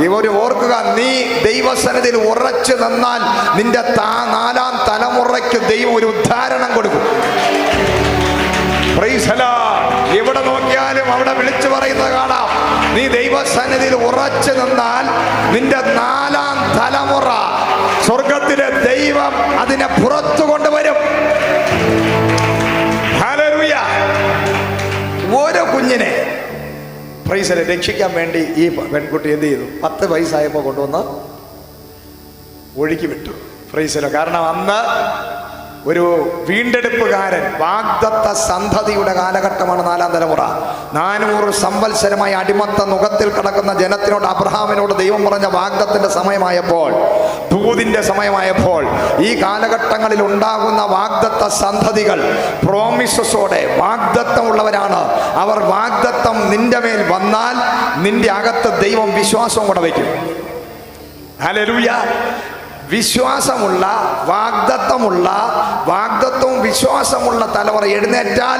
ഇവർ ഓർക്കുക, നീ ദൈവസന്നിധിയിൽ ഉറച്ചു നിന്നാൽ നിന്റെ 4ാം തലമുറയ്ക്ക് ദൈവം ഒരു ഉദ്ധാരണം കൊടുക്കും. Price the Lord. എവിടെ നോക്കിയാലും അവിടെ വിളിച്ചു പറയുന്ന നീ ദൈവസന്നിധിയിൽ ഉറച്ചു നിന്നാൽ നിന്റെ 4-ാം തലമുറ സ്വർഗത്തിലെ ദൈവം അതിനെ പുറത്തു കൊണ്ടുവരും. ഹല്ലേലൂയ. ഓരോ കുഞ്ഞിനെ പ്രൈസിനെ രക്ഷിക്കാൻ വേണ്ടി ഈ പെൺകുട്ടി എന്ത് ചെയ്തു? 10 വയസ്സായപ്പോൾ കൊണ്ടുവന്ന് ഒഴുക്കി വിട്ടു. പ്രൈസിലോ. കാരണം അന്ന് ഒരു വീണ്ടെടുപ്പുകാരൻ, വാഗ്ദത്ത സന്തതിയുടെ കാലഘട്ടമാണ് 4-ാം തലമുറ. 400 സംവത്സരമായി അടിമത്ത നുഖത്തിൽ കിടക്കുന്ന ജനത്തിനോട് അബ്രഹാമിനോട് ദൈവം പറഞ്ഞ വാഗ്ദത്തിന്റെ സമയമായപ്പോൾ, ദൂതിന്റെ സമയമായപ്പോൾ, ഈ കാലഘട്ടങ്ങളിൽ ഉണ്ടാകുന്ന വാഗ്ദത്ത സന്തതികൾ പ്രോമിസസോടെ വാഗ്ദത്തമുള്ളവരാണ്. അവർ വാഗ്ദത്തം നിന്റെ മേൽ വന്നാൽ നിന്റെ അകത്ത് ദൈവം വിശ്വാസവും കൂടെ വയ്ക്കും. ഹല്ലേലൂയ. വിശ്വാസമുള്ള, വാഗ്ദത്തവും വിശ്വാസമുള്ള തലമുറ എഴുന്നേറ്റാൽ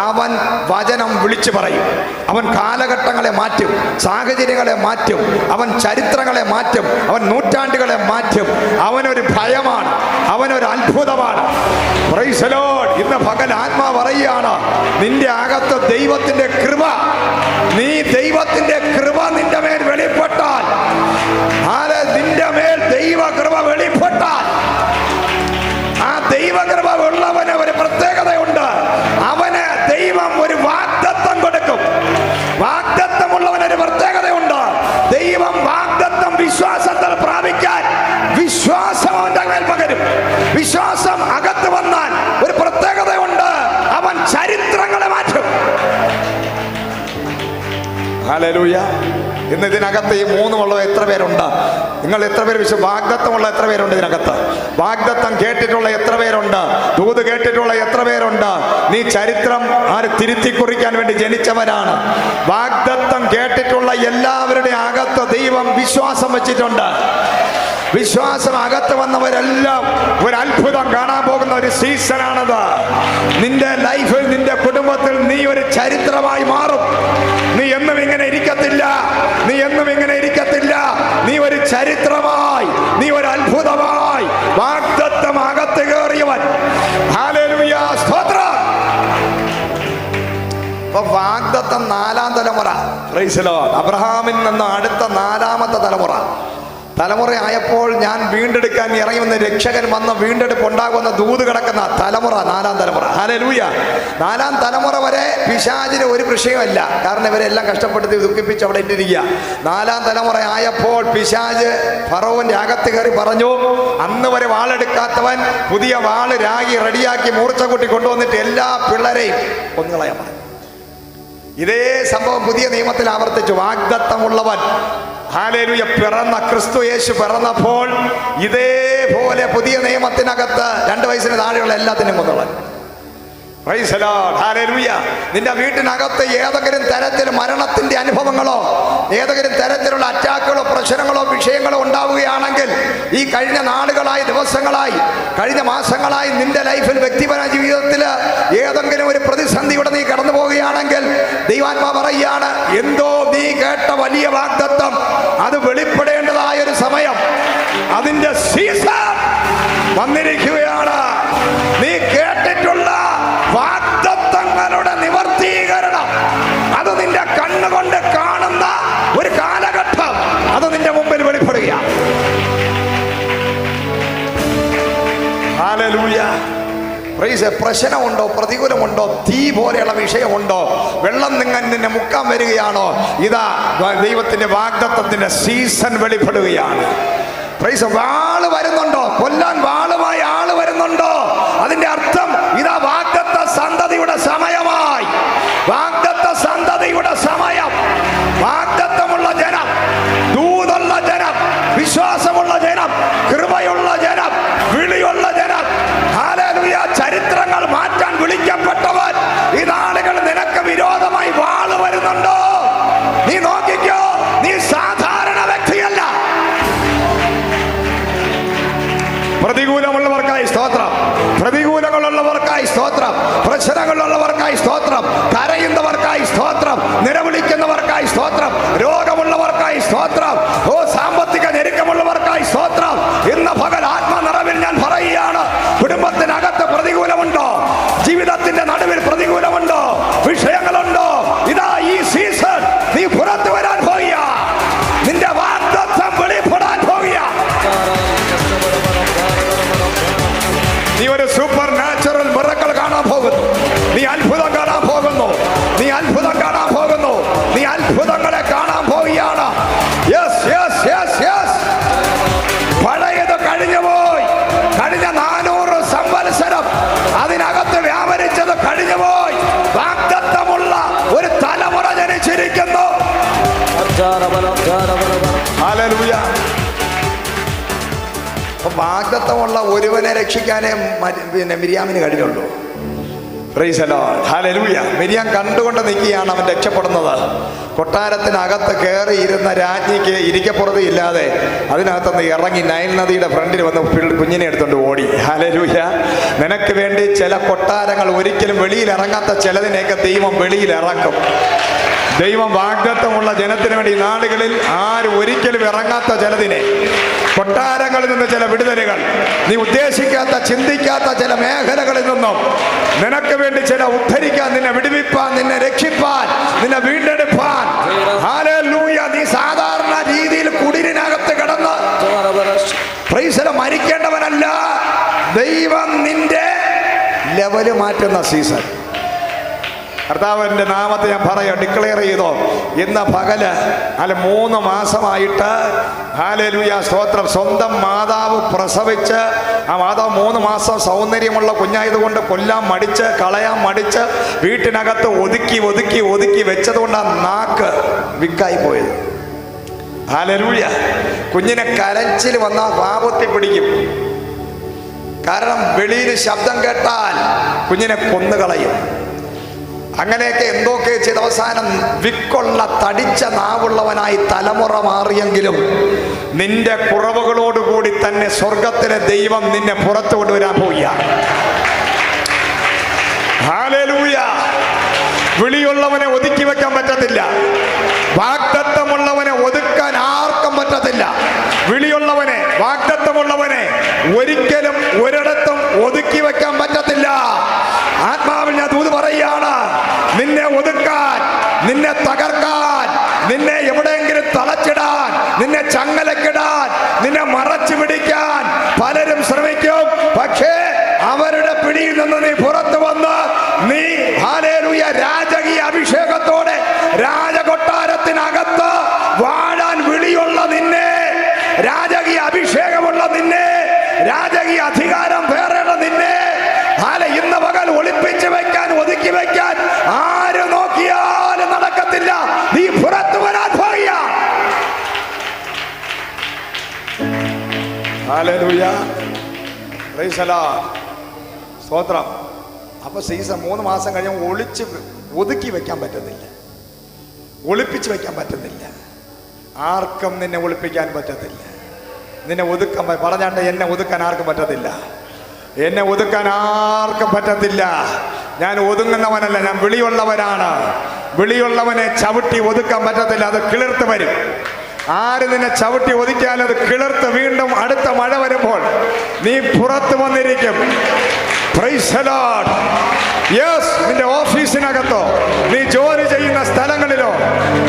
അവൻ വചനം വിളിച്ചു പറയും. അവൻ കാലഘട്ടങ്ങളെ മാറ്റും, സാഹചര്യങ്ങളെ മാറ്റും, അവൻ ചരിത്രങ്ങളെ മാറ്റും, അവൻ നൂറ്റാണ്ടുകളെ മാറ്റും. അവനൊരു ഭയമാണ്, അവനൊരു അത്ഭുതമാണ്. Price the Lord. ഇന്ന് പകൽ ആത്മാവ് പറയുകയാണ്, നിന്റെ അകത്ത് ദൈവത്തിന്റെ കൃപ, നീ ദൈവത്തിന്റെ കൃപ നിന്റെ മേൽ വെളിപ്പെട്ടാൽ, നിന്റെ മേൽ ദൈവ കൃപ വെളിപ്പെട്ടാൽ, ആ ദൈവകൃപ ഉള്ളവന് ഒരു പ്രത്യേകതയുണ്ട്. അവന് ദൈവം ഒരു വാഗ്ദത്തം കൊടുക്കും. വാഗ്ദത്തമുള്ളവനൊരു പ്രത്യേകതയുണ്ട്. ദൈവം വാഗ്ദത്തം വിശ്വാസത്തിൽ പ്രാപിക്കാൻ വിശ്വാസം അവന്റെ മേൽ പകരും. വിശ്വാസം അകത്ത് വന്നാൽ ഒരു പ്രത്യേകതയുണ്ട്, അവൻ ചരിത്രങ്ങളെ മാറ്റും. ഹല്ലേലൂയ. ഇന്ന് ഇതിനകത്ത് ഈ 3 ഉള്ളത് എത്ര പേരുണ്ട്? നിങ്ങൾ എത്ര പേര് വാഗ്ദത്തമുള്ള എത്ര പേരുണ്ട് ഇതിനകത്ത്? വാഗ്ദത്തം കേട്ടിട്ടുള്ള എത്ര പേരുണ്ട്? ദൂത് കേട്ടിട്ടുള്ള എത്ര പേരുണ്ട്? നീ ചരിത്രം തിരുത്തി കുറിക്കാൻ വേണ്ടി ജനിച്ചവരാണ്. വാഗ്ദത്തം കേട്ടിട്ടുള്ള എല്ലാവരുടെയും അകത്ത് ദൈവം വിശ്വാസം വെച്ചിട്ടുണ്ട്. വിശ്വാസം അകത്ത് വന്നവരെല്ലാം ഒരു അത്ഭുതം കാണാൻ പോകുന്ന ഒരു സീസണാണത്. നിന്റെ ലൈഫിൽ, നിന്റെ കുടുംബത്തിൽ നീ ഒരു ചരിത്രമായി മാറും. നീ എന്നും ഇങ്ങനെ ഇരിക്കത്തില്ല, നീ എന്നും ഇങ്ങനെ ഇരിക്കത്തില്ല. നീ ഒരു ചരിത്രമായി, നീ ഒരു അത്ഭുതമായി. വാഗ്ദത്തം അകത്ത് കയറിയവൻ. ഹല്ലേലൂയ, സ്തോത്രം. വാഗ്ദത്തം 4-ാം തലമുറ. Price the Lord. അബ്രഹാമിൽ നിന്ന് അടുത്ത 4-ാമത്തെ തലമുറയായപ്പോൾ ഞാൻ വീണ്ടെടുക്കാൻ ഇറങ്ങി വന്ന രക്ഷകൻ വന്ന വീണ്ടെടുപ്പ് ഉണ്ടാകുന്ന ദൂത് കിടക്കുന്ന തലമുറ 4-ാം തലമുറ. ഹല്ലേലൂയ. 4-ാം തലമുറ വരെ പിശാചിന് ഒരു വിഷയമല്ല. കാരണം ഇവരെല്ലാം കഷ്ടപ്പെടുത്തി ദുഃഖിപ്പിച്ച് അവിടെ ഇട്ടിരിക്കുക. 4-ാം തലമുറ ആയപ്പോൾ പിശാച് ഫറവോന്റെ അകത്ത് കയറി പറഞ്ഞു, അന്ന് വരെ വാളെടുക്കാത്തവൻ പുതിയ വാള് രാഗി റെഡിയാക്കി മൂർച്ച കൂട്ടി കൊണ്ടുവന്നിട്ട് എല്ലാ പിള്ളേരെയും കൊന്നുകളയാൻ പറഞ്ഞു. ഇതേ സംഭവം പുതിയ നിയമത്തിൽ ആവർത്തിച്ചു. വാഗ്ദത്തമുള്ളവൻ, ഹല്ലേലൂയ, പിറന്ന ക്രിസ്തു യേശു പിറന്നപ്പോൾ ഇതേപോലെ പുതിയ നിയമത്തിനകത്ത് 2 വയസ്സിന് താഴെയുള്ള എല്ലാത്തിനും കൊന്നുകളൻ. Praise the Lord. ഹല്ലേലൂയ. നിന്റെ വീട്ടിനകത്ത് ഏതെങ്കിലും തരത്തിൽ മരണത്തിന്റെ അനുഭവങ്ങളോ ഏതെങ്കിലും തരത്തിലുള്ള അറ്റാക്കുകളോ പ്രശ്നങ്ങളോ വിഷയങ്ങളോ ഉണ്ടാവുകയാണെങ്കിൽ, ഈ കഴിഞ്ഞ നാളുകളായി, ദിവസങ്ങളായി, കഴിഞ്ഞ മാസങ്ങളായി നിന്റെ ലൈഫിൽ, വ്യക്തിപരമായ ജീവിതത്തിൽ ഏതെങ്കിലും ഒരു പ്രതിസന്ധിയുടെ നീ കടന്നു പോവുകയാണെങ്കിൽ, ദൈവാത്മാ പറയുകയാണ്, എന്തോ നീ കേട്ട വലിയ വാഗ്ദത്തം അത് വെളിപ്പെടേണ്ടതായ ഒരു സമയം, അതിന്റെ സീസൺ വന്നിരിക്കുകയാണ്. നീ കേട്ടിട്ടുള്ള വാഗ്ദത്തങ്ങളുടെ നിവർത്തീകരണം അത് നിന്റെ കണ്ണുകൊണ്ട് കാണുന്ന ഒരു കാലഘട്ടം അത് നിന്റെ മുമ്പിൽ വെളിപ്പെടുകയാണ്. ഹല്ലേലൂയ. പ്രൈസ്. പ്രശ്നമുണ്ടോ, പ്രതികൂലമുണ്ടോ, തീ പോലെയുള്ള വിഷയമുണ്ടോ, വെള്ളം നിന്നെ മുക്കാൻ വരികയാണോ? ഇതാ ദൈവത്തിന്റെ വാഗ്ദത്തത്തിന്റെ സീസൺ വെളിപ്പെടുകയാണ്. പ്രൈസ്. വാള് വരുന്നുണ്ടോ? കൊല്ലാൻ വാളുമായി ആള് വരുന്നുണ്ടോ? അതിന്റെ അർത്ഥം ഇതാ വാഗ്ദത്ത സന്തതിയുടെ സമയമായി. വാഗ്ദത്ത സന്തതിയുടെ സമയം. വാഗ്ദത്തമുള്ള ജനം, ദൂതുള്ള ജനം, വിശ്വാസമുള്ള ജനം, കൃപയുള്ള ജനം, വിളിയുള്ള ജനം. ഹല്ലേലൂയ. ചരിത്രങ്ങൾ മാറ്റാൻ വിളിക്കപ്പെട്ടവൻ. ഈ നാളുകൾ നിനക്ക് വിരോധമായി വാള് വരുന്നുണ്ടോ? നീ നോക്കിക്കോ, നീ സാധാരണ വ്യക്തിയല്ല. പ്രതികൂലമുള്ളവർക്കായി സ്തോത്രം, പ്രതികൂലങ്ങളുള്ളവർക്കായി സ്തോത്രം, പ്രശ്നങ്ങളുള്ളവർക്കായി സ്തോത്രം, കരയുന്നവർക്കായി സ്തോത്രം, നിലവിളിക്കുന്നവർക്കായി സ്തോത്രം, രോഗമുള്ളവർക്കായി സ്തോത്രം, സാമ്പത്തിക ഞെരുക്കമുള്ളവർക്കായി സ്തോത്രം. ഇന്ന് പകൽ ആത്മനിറവിൽ ഞാൻ പറയുകയാണ്, കുടുംബത്തിനകത്ത് പ്രതികൂലമുണ്ടോ? ജീവിതത്തിന്റെ നടുവിൽ പ്രതികൂലമുണ്ടോ? വിഷയങ്ങളുണ്ടോ? ഇതാ ഈ സീസൺ നീ പുറത്തു വരാൻ ഹല്ലേലൂയ. അപ്പൊ വാഗ്ദത്തമുള്ള ഒരുവനെ രക്ഷിക്കാനേ മിര്യാമിന് കഴിഞ്ഞുള്ളൂ. Praise the Lord. ഹല്ലേലൂയ. മിര്യാം കണ്ടുകൊണ്ട് നിൽക്കുകയാണ് അവൻ രക്ഷപ്പെടുന്നത്. കൊട്ടാരത്തിനകത്ത് കയറി ഇരുന്ന രാജ്ഞിക്ക് ഇരിക്കപ്പുറത്ത് ഇല്ലാതെ അതിനകത്തുനിന്ന് ഇറങ്ങി നൈൽ നദിയുടെ ഫ്രണ്ടിൽ വന്ന് കുഞ്ഞിനെ എടുത്തുകൊണ്ട് ഓടി. ഹല്ലേലൂയ. നിനക്ക് വേണ്ടി ചില കൊട്ടാരങ്ങൾ ഒരിക്കലും വെളിയിൽ ഇറങ്ങാത്ത ചിലതിനെയൊക്കെ ദൈവം വെളിയിൽ ഇറക്കും. ദൈവം വാഗ്ദത്തമുള്ള ജനത്തിന് വേണ്ടി നാടുകളിൽ ആരും ഒരിക്കലും ഇറങ്ങാത്ത ചിലതിനെ, കൊട്ടാരങ്ങളിൽ നിന്ന് ചില വിടുതലുകൾ, നീ ഉദ്ദേശിക്കാത്ത ചിന്തിക്കാത്ത ചില മേഖലകളിൽ നിന്നും നിനക്ക് വേണ്ടി ചില ഉദ്ധരിക്കാൻ, നിന്നെ വിടുവിപ്പാൻ, നിന്നെ രക്ഷിപ്പാൻ, നിന്നെ വീണ്ടെടുപ്പാൻ. ഹല്ലേലൂയ. നീ സാധാരണ രീതിയിൽ കുടിലിനകത്ത് കിടന്ന് മരിക്കേണ്ടവനല്ല. ദൈവം നിന്റെ ലെവല് മാറ്റുന്ന സീസൺ. കർത്താവിൻ്റെ നാമത്തെ ഞാൻ പറയാം, ഡിക്ലെയർ ചെയ്തോ. ഇന്ന് പകല് അല്ല 3 മാസമായിട്ട് ഹല്ലേലൂയ സ്തോത്രം, സ്വന്തം മാതാവ് പ്രസവിച്ച് ആ മാതാവ് 3 മാസം സൗന്ദര്യമുള്ള കുഞ്ഞായതുകൊണ്ട് കൊല്ലാൻ മടിച്ച്, കളയാൻ മടിച്ച് വീട്ടിനകത്ത് ഒതുക്കി ഒതുക്കി ഒതുക്കി വെച്ചതുകൊണ്ടാണ് നാക്ക് വിക്കായി പോയത്. ഹല്ലേലൂയ. കുഞ്ഞിനെ കരച്ചിൽ വന്നാൽ പാപത്തി പിടിക്കും. കാരണം വെളിയിൽ ശബ്ദം കേട്ടാൽ കുഞ്ഞിനെ കൊന്നുകളയും. അങ്ങനെയൊക്കെ എന്തൊക്കെ ചെയ്ത് അവസാനം വിക്കുള്ള തടിച്ച നാവുള്ളവനായി തലമുറ മാറിയെങ്കിലും നിന്റെ കുറവുകളോടുകൂടി തന്നെ സ്വർഗത്തിലെ ദൈവം നിന്നെ പുറത്തു കൊണ്ടുവരാൻ പോവുകയാണ്. ഹല്ലേലൂയ. വിളിയുള്ളവനെ ഒതുക്കി വെക്കാൻ പറ്റത്തില്ല. വാഗ്ദത്തമുള്ളവനെ ഒതുക്കാൻ ആർക്കും പറ്റത്തില്ല. വിളിയുള്ളവനെ, വാഗ്ദത്തമുള്ളവനെ ഒരിക്കലും ഒരിടത്തും ഒതുക്കി വെക്കാൻ പറ്റത്തില്ല. ആത്മാവിൽ ഞാൻ ദൂത് പറയുകയാണ്, നിന്നെ ഒതുക്കാൻ, നിന്നെ തകർക്കാൻ, നിന്നെ എവിടെയെങ്കിലും തളച്ചിടാൻ, നിന്നെ ചങ്ങലക്കിടാൻ, നിന്നെ മറച്ചു പിടിക്കാൻ പലരും ശ്രമിക്കും. പക്ഷേ അവരുടെ പിടിയിൽ നിന്ന് നീ പുറത്തു വന്ന് നീ ഹല്ലേലൂയ രാജകീയ അഭിഷേകത്തോടെ രാജകൊട്ടാരത്തിനകത്ത് വാഴാൻ വിളിയുള്ള നിന്നെ, രാജകീയ അഭിഷേകമുള്ള നിന്നെ, രാജകീയ അധികാരം പേറേണ്ട നിന്നെ ഇന്ന് പകൽ ഒളിപ്പിച്ചു വെക്കാൻ, ഒതുക്കി വെക്കാൻ ആര് നോക്കിയാലും നടക്കത്തില്ല. നീ പുറത്തു വരാൻ പോയ. ഹല്ലേലൂയ. Praise the Lord. സ്തോത്രം. അപ്പൊ സീസൺ 3 മാസം കഴിഞ്ഞ് ഒളിച്ച് ഒതുക്കി വെക്കാൻ പറ്റുന്നില്ല, ഒളിപ്പിച്ചു വെക്കാൻ പറ്റുന്നില്ല. ആർക്കും നിന്നെ ഒളിപ്പിക്കാൻ പറ്റത്തില്ല. നിന്നെ ഒതുക്കാൻ പറഞ്ഞാണ്ട് എന്നെ ഒതുക്കാൻ ആർക്കും പറ്റത്തില്ല. എന്നെ ഒതുക്കാൻ ആർക്കും പറ്റത്തില്ല. ഞാൻ ഒതുങ്ങുന്നവനല്ല, ഞാൻ വിളിയുള്ളവനാണ്. വിളിയുള്ളവനെ ചവിട്ടി ഒതുക്കാൻ പറ്റത്തില്ല. അത് കിളിർത്ത് വരും. ആര് നിന്നെ ചവിട്ടി ഒതുക്കിയാൽ അത് കിളിർത്ത് വീണ്ടും അടുത്ത മഴ വരുമ്പോൾ നീ പുറത്തു വന്നിരിക്കും. Price the Lord. യെസ്. നിന്റെ ഓഫീസിനകത്തോ, നീ ജോലി ചെയ്യുന്ന സ്ഥലങ്ങളിലോ,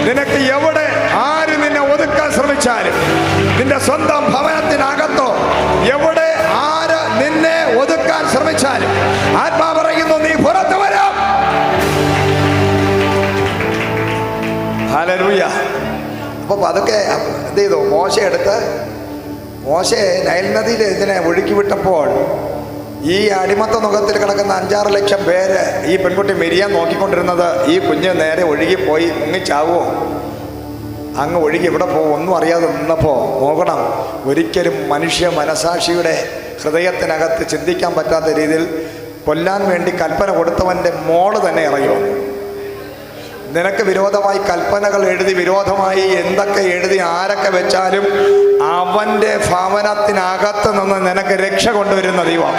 നിനക്ക് എവിടെ ആര് നിന്നെ ഒതുക്കാൻ ശ്രമിച്ചാലും, നിന്റെ സ്വന്തം ഭവനത്തിനകത്തോ എവിടെ ആര് നിന്നെ ഒതുക്കാൻ ശ്രമിച്ചാലും ആത്മാ പറയുന്നു നീ പുറത്തു വരാം. ഹല്ലേലൂയ. അപ്പൊ അതൊക്കെ എന്ത് ചെയ്തു? മോശെ നൈൽ നദിയിൽ ഇതിനെ ഒഴുക്കി വിട്ടപ്പോൾ ഈ അടിമത്ത മുഖത്തിൽ കിടക്കുന്ന 5-6 ലക്ഷം പേര് ഈ പെൺകുട്ടി മിരിയാൻ നോക്കിക്കൊണ്ടിരുന്നത്, ഈ കുഞ്ഞ് നേരെ ഒഴുകിപ്പോയി മുങ്ങിച്ചാവോ, അങ്ങ് ഒഴുകി എവിടെ പോകും ഒന്നും അറിയാതെ നിന്നപ്പോൾ നോക്കണം, ഒരിക്കലും മനുഷ്യ മനസാക്ഷിയുടെ ഹൃദയത്തിനകത്ത് ചിന്തിക്കാൻ പറ്റാത്ത രീതിയിൽ കൊല്ലാൻ വേണ്ടി കൽപ്പന കൊടുത്തവൻ്റെ മോള് തന്നെ ഇറങ്ങി വന്നു. നിനക്ക് വിരോധമായി കൽപ്പനകൾ എഴുതി, വിരോധമായി എന്തൊക്കെ എഴുതി ആരൊക്കെ വെച്ചാലും അവൻ്റെ ഭവനത്തിനകത്ത് നിന്ന് നിനക്ക് രക്ഷ കൊണ്ടുവരുന്ന ദൈവം.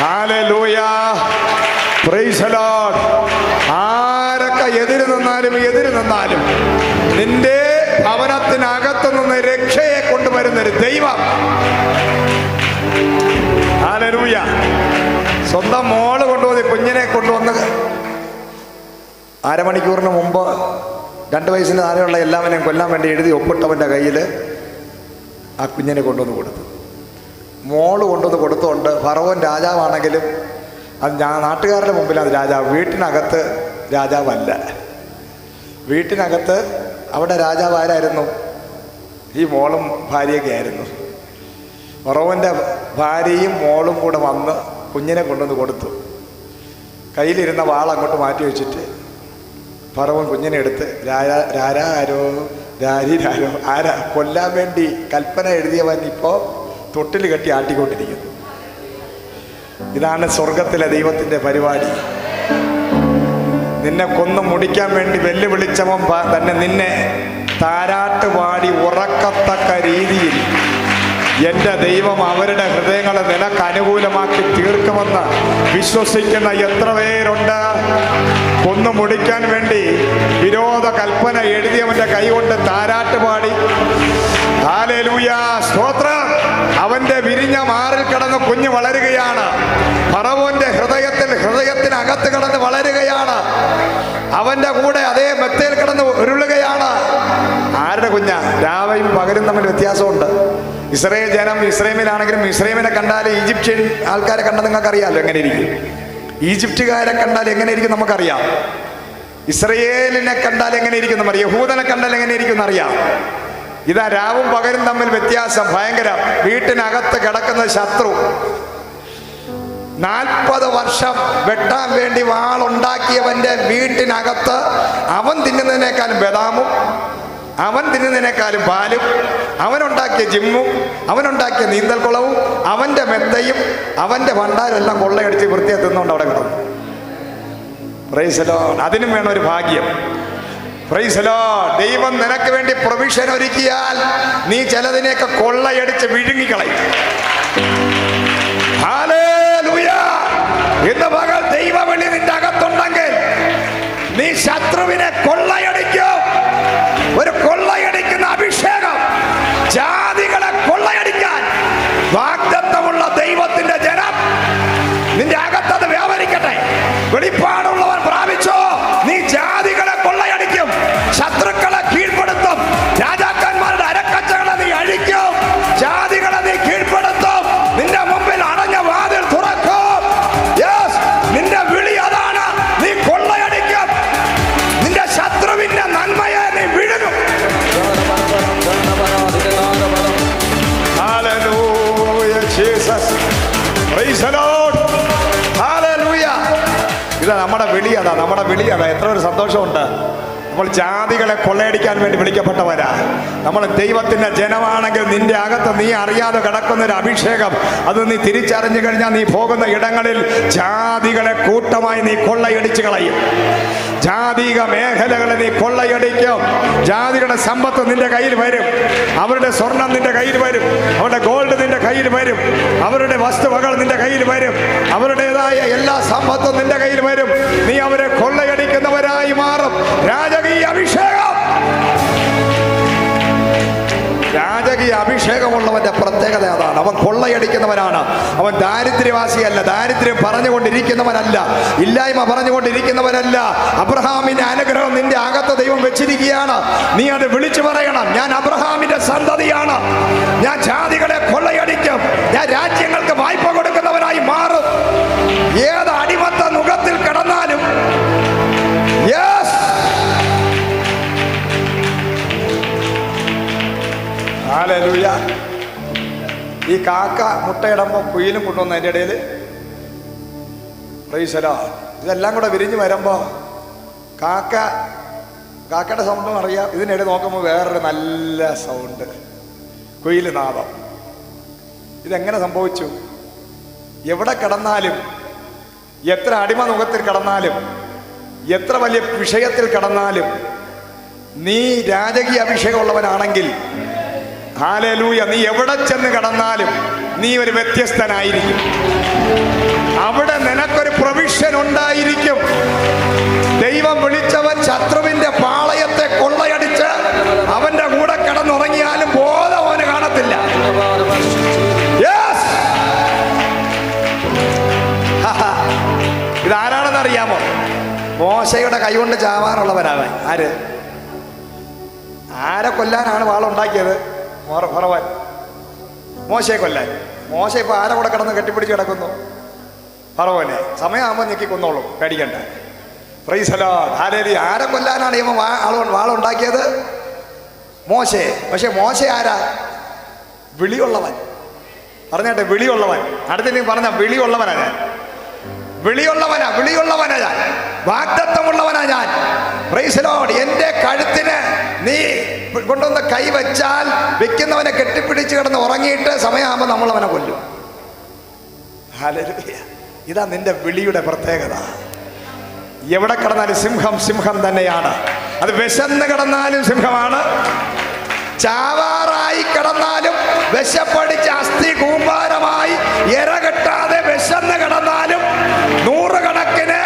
ഹല്ലേലൂയ. Praise the Lord. ആരൊക്കെ എതിര് നിന്നാലും നിന്റെ ഭവനത്തിനകത്ത് നിന്ന് രക്ഷയെ കൊണ്ടുവരുന്നൊരു ദൈവം. ഹല്ലേലൂയ. സ്വന്തം മോള് കൊണ്ടുവന്ന് കുഞ്ഞിനെ കൊണ്ടുവന്ന് അരമണിക്കൂറിന് മുമ്പ് 2 വയസ്സിന് താഴെയുള്ള എല്ലാവരെയും കൊല്ലാൻ വേണ്ടി എഴുതി ഒപ്പിട്ടവൻ്റെ കയ്യിൽ ആ കുഞ്ഞിനെ കൊണ്ടുവന്ന് കൊടുത്തു. മോള് കൊണ്ടുവന്ന് കൊടുത്തുകൊണ്ട് ഫറവോൻ രാജാവാണെങ്കിലും അത് നാട്ടുകാരുടെ മുമ്പിൽ അത് രാജാവ്. വീട്ടിനകത്ത് രാജാവല്ല. വീട്ടിനകത്ത് അവിടെ രാജാവ് ആരായിരുന്നു? ഈ മോളും ഭാര്യയൊക്കെ ആയിരുന്നു. ഫറവോൻ്റെ ഭാര്യയും മോളും കൂടെ വന്ന് കുഞ്ഞിനെ കൊണ്ടുവന്ന് കൊടുത്തു. കയ്യിലിരുന്ന വാൾ അങ്ങോട്ട് മാറ്റി വെച്ചിട്ട് ഫറവോൻ കുഞ്ഞിനെ എടുത്ത് ആരാ കൊല്ലാൻ വേണ്ടി കൽപ്പന എഴുതിയവൻ ഇപ്പോൾ തൊട്ടിൽ കെട്ടി ആട്ടിക്കൊണ്ടിരിക്കുന്നു. ഇതാണ് സ്വർഗത്തിലെ ദൈവത്തിൻ്റെ പരിപാടി. നിന്നെ കൊന്നു മുടിക്കാൻ വേണ്ടി വെല്ലുവിളിച്ചവൻ തന്നെ നിന്നെ താരാട്ട് പാടി ഉറക്കത്തക്ക രീതിയിൽ എൻ്റെ ദൈവം അവരുടെ ഹൃദയങ്ങളെ നിനക്ക് അനുകൂലമാക്കി തീർക്കുമെന്ന് വിശ്വസിക്കുന്ന എത്ര പേരുണ്ട്? കൊന്നു മുടിക്കാൻ വേണ്ടി വിരോധ കൽപ്പന എഴുതിയവൻ്റെ കൈകൊണ്ട് താരാട്ട് പാടി. ഹല്ലേലൂയ, സ്തോത്രം. അവൻ്റെ വിരിഞ്ഞ മാറിൽ കിടന്ന് കുഞ്ഞ് വളരുകയാണ്. ഫറവോന്റെ ഹൃദയത്തിനകത്ത് കിടന്ന് വളരുകയാണ്. അവന്റെ കൂടെ അതേ മെത്തയിൽ കിടന്ന് ഉരുളുകയാണ്. ആരുടെ കുഞ്ഞ? രാവും പകലും തമ്മിൽ വ്യത്യാസമുണ്ട്. ഇസ്രായേൽ ജനം ഇസ്രായേലിലാണെങ്കിലും ഇസ്രായേലിനെ കണ്ടാൽ ഈജിപ്ഷ്യൻ ആൾക്കാരെ കണ്ടാൽ നിങ്ങൾക്ക് അറിയാമല്ലോ എങ്ങനെ ഇരിക്കും. ഈജിപ്തുകാരെ കണ്ടാൽ എങ്ങനെ ഇരിക്കും നമുക്കറിയാം. ഇസ്രായേലിനെ കണ്ടാൽ എങ്ങനെ ഇരിക്കും എന്നറിയാം. യഹൂദനെ കണ്ടാൽ എങ്ങനെ ഇരിക്കും എന്നറിയാം. ഇതാ രാവും പകലും തമ്മിൽ വ്യത്യാസം ഭയങ്കരം. വീട്ടിനകത്ത് കിടക്കുന്ന ശത്രു 40 വർഷം വെട്ടാൻ വേണ്ടി വാളുണ്ടാക്കിയവന്റെ വീട്ടിനകത്ത് അവൻ തിന്നുന്നതിനേക്കാളും ബദാമും, അവൻ തിന്നുന്നതിനേക്കാളും പാലും, അവനുണ്ടാക്കിയ ജിമ്മും, അവനുണ്ടാക്കിയ നീന്തൽക്കുളവും, അവന്റെ മെത്തയും, അവന്റെ ഭണ്ഡാരം എല്ലാം കൊള്ളയടിച്ച് വൃത്തിയായി തിന്നുകൊണ്ട് അവിടെ കിടന്നു. Price the Lord. അതിനും വേണം ഒരു ഭാഗ്യം. Price the Lord. ദൈവം നിനക്ക് വേണ്ടി പ്രൊവിഷൻ ഒരുക്കിയാൽ നീ ചിലതിനെയൊക്കെ കൊള്ളയടിച്ച് വിഴുങ്ങിക്കളയും. ഹല്ലേലൂയ. ഇന്ന് പകൽ ദൈവവിളി നിന്റെ അകത്തുണ്ടെങ്കിൽ നീ ശത്രുവിനെ കൊള്ളയടിക്കും. ഒരു കൊള്ളയടിക്കുന്ന അഭിഷേകം, ജാതികളെ കൊള്ളയടിക്കാൻ വാഗ്ദത്തമുള്ള ദൈവത്തിന്റെ ജനം നിന്റെ അകത്തത് വ്യാപരിക്കട്ടെ. വെളിപ്പാടുള്ളവൻ പ്രാപിച്ചോ, നീ ജാതികളെ കൊള്ളയടിക്കും, ശത്രുക്കളെ കീഴ്പ്പെടുത്തും, രാജാക്കന്മാരുടെ അരക്കച്ചകളെ നീ അഴിക്കും, ജാതികളെ നീ കീഴ്പ്പെടുത്തും, നിന്റെ മുമ്പിൽ അടഞ്ഞ വാതിൽ തുറക്കും. യെസ്, നിന്റെ വിളി അതാണ്. നീ കൊള്ളയടിക്കും. നിന്റെ ശത്രുവിന്റെ നന്മയെ നീ വിഴുങ്ങും. Hallelujah, Jesus. Praise the Lord. Hallelujah. ഇതാ നമ്മുടെ വിളി, അതാ നമ്മുടെ വിളി, അതാ. എത്ര ഒരു സന്തോഷമുണ്ട്. നമ്മൾ ജാതികളെ കൊള്ളയടിക്കാൻ വേണ്ടി വിളിക്കപ്പെട്ടവരാ. നമ്മൾ ദൈവത്തിന്റെ ജനമാണെങ്കിൽ നിന്റെ അകത്ത് നീ അറിയാതെ കിടക്കുന്നൊരു അഭിഷേകം, അത് നീ തിരിച്ചറിഞ്ഞു കഴിഞ്ഞാൽ നീ പോകുന്ന ഇടങ്ങളിൽ ജാതികളെ കൂട്ടമായി നീ കൊള്ളയടിച്ചു കളയും. ജാതിക മേഖലകളെ നീ കൊള്ളയടിക്കും. ജാതികളുടെ സമ്പത്ത് നിന്റെ കയ്യിൽ വരും. അവരുടെ സ്വർണം നിന്റെ കയ്യിൽ വരും. അവരുടെ ഗോൾഡ് നിന്റെ കയ്യിൽ വരും. അവരുടെ വസ്തുവകൾ നിന്റെ കയ്യിൽ വരും. അവരുടേതായ എല്ലാ സമ്പത്തും നിന്റെ കയ്യിൽ വരും. നീ അവരെ കൊള്ളയടിക്കുന്നവരായി മാറും. രാജകീയ അഭിഷേകം. രാജകീയ അഭിഷേകമുള്ളവന്റെ പ്രത്യേകത അതാണ്. അവൻ കൊള്ളയടിക്കുന്നവനാണ്. അവൻ ദാരിദ്ര്യവാസിയല്ല, ദാരിദ്ര്യം പറഞ്ഞുകൊണ്ടിരിക്കുന്നവനല്ല, ഇല്ലായ്മ പറഞ്ഞുകൊണ്ടിരിക്കുന്നവനല്ല. അബ്രഹാമിന്റെ അനുഗ്രഹം നിന്റെ അകത്ത് ദൈവം വെച്ചിരിക്കുകയാണ്. നീ അത് വിളിച്ചു പറയണം. ഞാൻ അബ്രഹാമിന്റെ സന്തതിയാണ്. ഞാൻ ജാതികളെ കൊള്ളയടിക്കും. ഞാൻ രാജ്യങ്ങൾക്ക് വായ്പ കൊടുക്കുന്നവനായി മാറും. ഏത് അടിമത്ത മുഖത്തിൽ കിടന്നാലും യെസ്, ഹല്ലേലൂയ. ഈ കാക്ക മുട്ടയിടുമ്പോൾ കുയിലും കൊണ്ടുവന്ന് അതിൻ്റെ ഇടയിൽ പ്രൈസ് ദി ലോർഡ്. ഇതെല്ലാം കൂടെ വിരിഞ്ഞ് വരുമ്പോൾ കാക്കയുടെ സൗണ്ടും അറിയാം. ഇതിനിടെ നോക്കുമ്പോൾ വേറൊരു നല്ല സൗണ്ട്, കുയിൽ നാദം. ഇതെങ്ങനെ സംഭവിച്ചു? എവിടെ കിടന്നാലും, എത്ര അടിമ മുഖത്തിൽ കിടന്നാലും, എത്ര വലിയ വിഷയത്തിൽ കിടന്നാലും, നീ രാജകീയ അഭിഷേകമുള്ളവനാണെങ്കിൽ ഹല്ലേലൂയ, നീ എവിടെ ചെന്ന് കിടന്നാലും നീ ഒരു വ്യത്യസ്തനായിരിക്കും. അവിടെ നിനക്കൊരു പ്രൊവിഷൻ ഉണ്ടായിരിക്കും. ദൈവം വിളിച്ചവൻ ശത്രുവിന്റെ പാളയത്തെ കൊള്ളയടിച്ച് അവന്റെ കൂടെ കിടന്നുറങ്ങിയാലും ബോധം അവന് കാണത്തില്ല. ഇതാരാണെന്ന് അറിയാമോ? മോശയുടെ കൈകൊണ്ട് ചാവാറുള്ളവരാണ്. ആരെ കൊല്ലാനാണ് വാളുണ്ടാക്കിയത്? ഫറവോൻ. മോശയെ കൊല്ലാൻ. മോശ ഇപ്പൊ ആരെ കൂടെ കിടന്ന് കെട്ടിപ്പിടിച്ച് കിടക്കുന്നു? ഫറവോനെ. സമയമാകുമ്പോൾ ഞെക്കി കൊന്നോളും, പേടിക്കണ്ട. Price the Lord. ഹല്ലേലൂയ. ആരെ കൊല്ലാനാണ് ഇവൻ വാളുണ്ടാക്കിയത്? മോശയെ. പക്ഷെ മോശ ആരാ? വിളിയുള്ളവൻ. പറഞ്ഞേട്ടെ, വിളിയുള്ളവൻ. അടുത്ത നീ പറഞ്ഞ വിളിയുള്ളവനാ ഞാൻ. വിളിയുള്ളവനാ ഞാൻ. വാഗ്ദത്തമുള്ളവനാ ഞാൻ. Praise Lord. എൻ്റെ കഴുത്തിന് നീ കൊണ്ടുവന്ന് കൈ വെച്ചാൽ വെക്കുന്നവനെ കെട്ടിപ്പിടിച്ച് കിടന്ന് ഉറങ്ങിയിട്ട് സമയമാകുമ്പോൾ നമ്മൾ അവനെ കൊല്ലും. ഹല്ലേലൂയ. ഇതാ നിന്റെ വിളിയുടെ പ്രത്യേകത. എവിടെ കിടന്നാലും സിംഹം സിംഹം തന്നെയാണ്. അത് വിശന്ന് കിടന്നാലും സിംഹമാണ്, ചാവാറായി കിടന്നാലും വിശപ്പടിച്ച് അസ്ഥി കൂമ്പാരമായി എര കെട്ടാതെ വിശന്ന് കിടന്നാലും നൂറുകണക്കിന്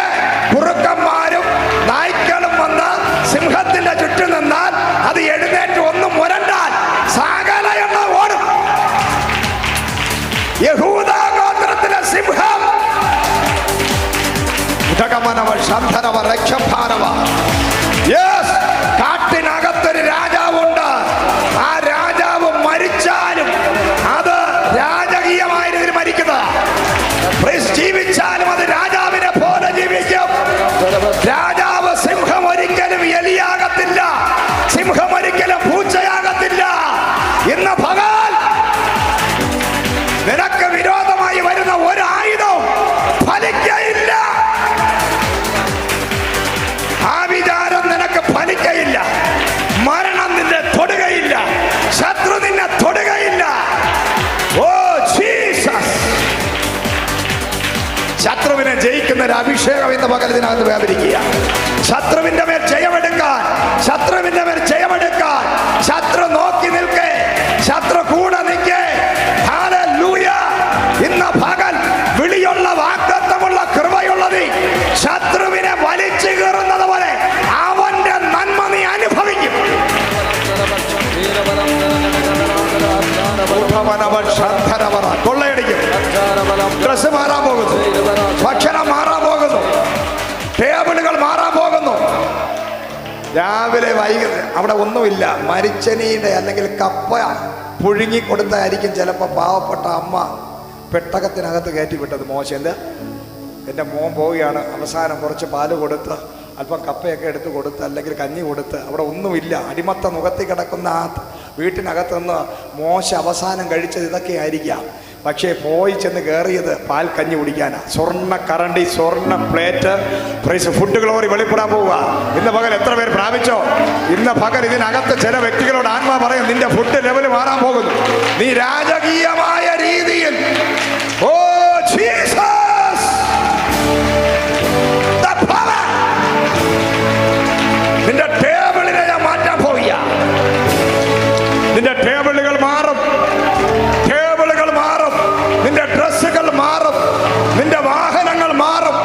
കുറുക്കന്മാരും നായ്ക്കളും വന്ന് സിംഹത്തിന്റെ ചുറ്റും നിന്നാൽ അത് എഴുന്നേറ്റ് ഒന്നും മുരണ്ടാൽ സകല എണ്ണ ഓടും. യഹൂദാ ഗോത്രത്തിലെ സിംഹം കാട്ടിനകത്തൊരു രാജാവുണ്ട്. ആ രാജാവ് മരിച്ചാലും അത് രാജകീയമായ രീതിയിൽ മരിക്കുന്നത്. ജീവിച്ചാലും അത് രാജാവിനെ പോലെ ജീവിക്കും. രാജാവ് സിംഹം ഒരിക്കലും എലിയാകത്തില്ല, സിംഹം ഒരിക്കലും പൂച്ചയാകത്തില്ല. ഇന്ന് പകൽ നിനക്ക് വിരോധമായി വരുന്ന ഒരു ആയുധവും ഫലിക്കയില്ല. ആ വിചാരം നിനക്ക് ഫലിക്കയില്ല. മരണം നിന്നെ തൊടുകയില്ല, ശത്രു നിന്നെ തൊടുകയില്ല. Oh Jesus. ശത്രുവിനെ ജയിക്കുന്ന ഒരു അഭിഷേകം ഇന്ന് പകൽ ഇതിനകത്ത് വ്യാപരിക്കുക. ശത്രുവിന്റെ മേൽ ജയമെടുക്കാൻ, ശത്രുവിന്റെ മേൽ ജയമെടുക്കാൻ. ശത്രു നോക്കി നിൽക്കേ, ശത്രു കൂടെ നിൽക്കേ. ഹല്ലേലൂയ. ഇന്ന് പകൽ വിളിയുള്ള വാഗ്ദത്തമുള്ള കൃപയുള്ളത് ശത്രുവിനെ വലിച്ചു കീറുന്നത് പോലെ അവന്റെ നന്മ നീ അനുഭവിക്കും. കൊള്ളയടിക്കും, ഡ്രസ് മാറാൻ പോകുന്നു, ഭക്ഷണം മാറാൻ പോകുന്നു, ടേബിളുകൾ മാറാൻ പോകുന്നു. രാവിലെ വൈകുന്നേരം അവിടെ ഒന്നുമില്ല. മരിച്ചനീന്റെ അല്ലെങ്കിൽ കപ്പ പുഴുങ്ങി കൊടുത്തായിരിക്കും ചിലപ്പോൾ പാവപ്പെട്ട അമ്മ പെട്ടകത്തിനകത്ത് കയറ്റി വിട്ടത്. മോശൻ്റെ എൻ്റെ മോൻ പോവുകയാണ്, അവസാനം കുറച്ച് പാല് കൊടുത്ത് അല്പം കപ്പയൊക്കെ എടുത്ത് കൊടുത്ത് അല്ലെങ്കിൽ കഞ്ഞി കൊടുത്ത്. അവിടെ ഒന്നുമില്ല. അടിമത്ത മുഖത്തി കിടക്കുന്ന ആ വീട്ടിനകത്ത് നിന്ന് മോശ അവസാനം കഴിച്ചത് ഇതൊക്കെ ആയിരിക്കാം. പക്ഷേ പോയി ചെന്ന് കയറിയത് പാൽ കഞ്ഞി കുടിക്കാനാണ്. സ്വർണ്ണ കറണ്ടി, സ്വർണ്ണ പ്ലേറ്റ്, പ്രൈസ് ഫുഡ് ഗ്ലോറി വെളിപ്പെടാൻ പോവുക. ഇന്ന് പകൽ എത്ര പേർ പ്രാപിച്ചോ? ഇന്ന് പകൽ ഇതിനകത്ത് ചില വ്യക്തികളോട് ആത്മാ പറയും, നിന്റെ ഫുഡ് ലെവൽ മാറാൻ പോകുന്നു. നീ രാജകീയമായ രീതിയിൽ, ഓ ജീസസ്, നിന്റെ ടേബിളിനെ ഞാൻ മാറ്റാൻ പോവുക. നിന്റെ ടേബിളുകൾ മാറും, ടേബിളുകൾ മാറും, നിന്റെ ഡ്രസ്സുകൾ മാറും, നിന്റെ വാഹനങ്ങൾ മാറും,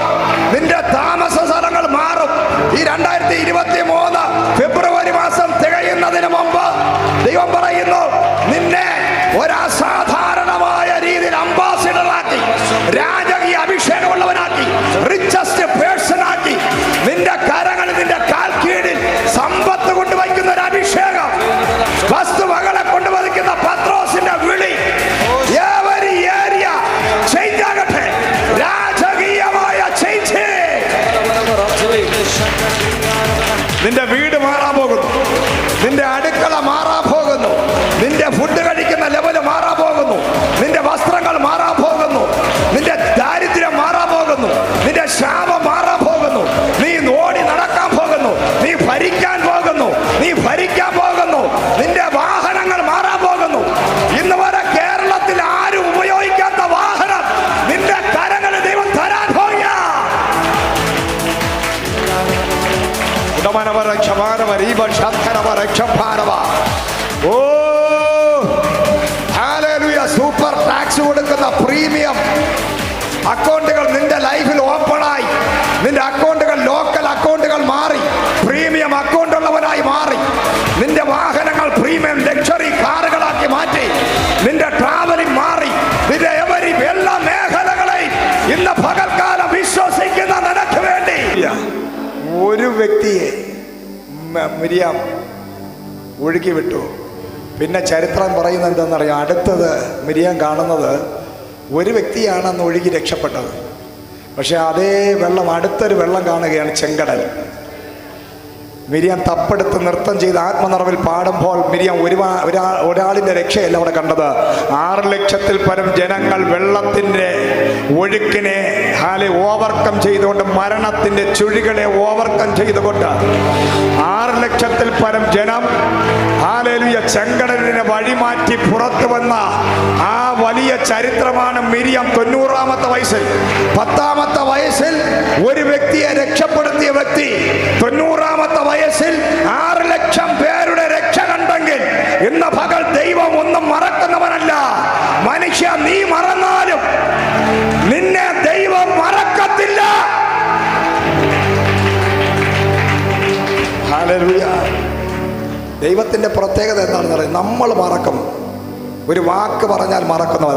നിന്റെ താമസ സ്ഥലങ്ങൾ മാറും. ഈ 2023 ഫെബ്രുവരി മാസം തികയുന്നതിന് മുമ്പ് ദൈവം പറയുന്നു, നിന്നെ ഒരസാധാരണമായ രീതിയിൽ അംബാസിഡറാക്കി, രാജകീയ അഭിഷേകമുള്ളവനാക്കി, റിച്ചസ്റ്റ് പേഴ്സൺ ആക്കി, നിന്റെ കരങ്ങളിൽ, നിന്റെ കാൽ കീഴിൽ സമ്പത്ത് കൊണ്ടുവയ്ക്കുന്ന ഒരു അഭിഷേകം, വസ്തുവകളെ കൊണ്ടുവയ്ക്കുന്ന പത്രോസിന്റെ വിളി, every area change ആകട്ടെ. രാജകീയമായ ചേഞ്ച്. നിന്റെ വീട് മാറാൻ പോകുന്നു, നിന്റെ അടുക്കള മാറാൻ പോകുന്നു, നിന്റെ ഫുഡ് കഴിക്കുന്ന ലെവല് മാറാൻ പോകുന്നു, നിന്റെ വസ്ത്രങ്ങൾ മാറാൻ പോകുന്നു, നിന്റെ ദാരിദ്ര്യം മാറാൻ പോകുന്നു, നിന്റെ ശാപം മാറാൻ പോകുന്നു. നീ ഓടി നടക്കാൻ പോകുന്നു, നീ ഭരിക്കാൻ പോകുന്നു, നീ ഭരിക്കാൻ പോകുന്നു. നിന്റെ വാഹനങ്ങൾ മാറാൻ പോകുന്നു. ഇന്ന് വരെ കേരളത്തിൽ ആരും ഉപയോഗിക്കാത്ത വാഹനം നിന്റെ കരങ്ങളിൽ ദൈവം തരാൻ പോകുക. ഓ ഹല്ലേലൂയ. സൂപ്പർ ടാക്സ് കൊടുക്കുന്ന പ്രീമിയം അക്കൗണ്ടുകൾ നിന്റെ ലൈഫിൽ ഓപ്പണായി. നിന്റെ അക്കൗണ്ടുകൾ ലോക്കൽ അക്കൗണ്ടുകൾ മാറി പ്രീമിയം അക്കൗണ്ട് ഉള്ളവനായി മാറി. നിന്റെ വാഹനങ്ങൾ പ്രീമിയം ലക്ഷറി കാറുകളാക്കി മാറ്റി. നിന്റെ ട്രാവലിംഗ് മാറി. നിന്റെ എല്ലാ മേഖലകളെയും ഇന്ന് പകൽക്കാലം വിശ്വസിക്കുന്ന നിനക്ക് വേണ്ടി ഒരു വ്യക്തിയെ മിരിയാം ഒഴുക്കി വിട്ടു. പിന്നെ ചരിത്രം പറയുന്നത് എന്താണെന്നറിയാം? അടുത്തത് മിരിയാം കാണുന്നത് ഒരു വ്യക്തിയാണെന്ന് ഒഴുകി രക്ഷപ്പെട്ടത്. പക്ഷെ അതേ വെള്ളം, അടുത്തൊരു വെള്ളം കാണുകയാണ്, ചെങ്കടൽ. മിരിയാം തപ്പെടുത്ത് നൃത്തം ചെയ്ത് ആത്മനിറവിൽ പാടുമ്പോൾ മിരിയാം ഒരാളിൻ്റെ രക്ഷയല്ല അവിടെ കണ്ടത്. 6 ലക്ഷത്തിൽ പരം ജനങ്ങൾ വെള്ളത്തിൻ്റെ ഒഴുക്കിനെ ഓവർകം ചെയ്തുകൊണ്ട്, മരണത്തിൻ്റെ ചുഴികളെ ഓവർകം ചെയ്തുകൊണ്ട് 6 ലക്ഷത്തിൽ പരം ജനം ചെങ്കടലിനെ വഴിമാറ്റി പുറത്തു വന്ന ആ വലിയ ചരിത്രമാണ് മിരിയാം 90-ാമത്തെ വയസ്സിൽ. 10-ാമത്തെ വയസ്സിൽ ഒരു വ്യക്തിയെ രക്ഷപ്പെടുത്തിയ വ്യക്തി 90-ാമത്തെ വയസ്സിൽ 6 ലക്ഷം പേരുടെ രക്ഷ കണ്ടെങ്കിൽ, ഇന്ന് പകൽ ദൈവം ഒന്നും മറക്കുന്നവനല്ല. മനുഷ്യ, നീ മറന്നാലും നിന്നെ ദൈവം മറക്കത്തില്ല. ഹല്ലേലൂയ. ദൈവത്തിൻ്റെ പ്രത്യേകത എന്താണെന്ന് പറയുന്നത്, നമ്മൾ മറക്കും. ഒരു വാക്ക് പറഞ്ഞാൽ മറക്കുന്നവ